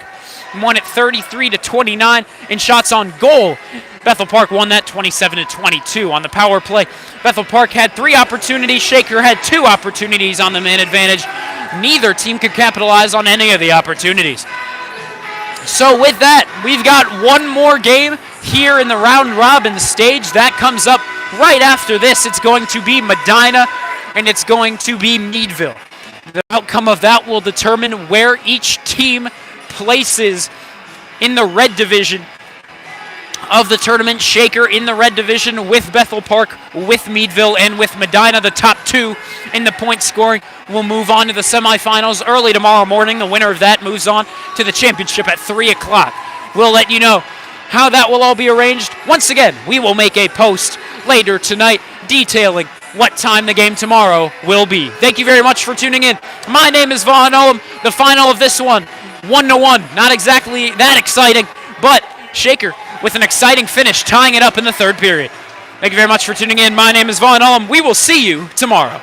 [SPEAKER 1] won it 33-29 in shots on goal. Bethel Park won that 27-22 on the power play. Bethel Park had 3 opportunities. Shaker had 2 opportunities on the man advantage. Neither team could capitalize on any of the opportunities. So with that, we've got one more game here in the round robin stage. That comes up right after this. It's going to be Medina and it's going to be Meadville. The outcome of that will determine where each team places in the red division of the tournament. Shaker in the red division with Bethel Park, with Meadville, and with Medina. The top 2 in the point scoring will move on to the semifinals early tomorrow morning. The winner of that moves on to the championship at 3 o'clock. We'll let you know how that will all be arranged. Once again, we will make a post later tonight detailing what time the game tomorrow will be. Thank you very much for tuning in. My name is Vaughn Olam. The final of this one, 1-1. Not exactly that exciting, but Shaker with an exciting finish, tying it up in the third period. Thank you very much for tuning in. My name is Vaughn Ullum. We will see you tomorrow.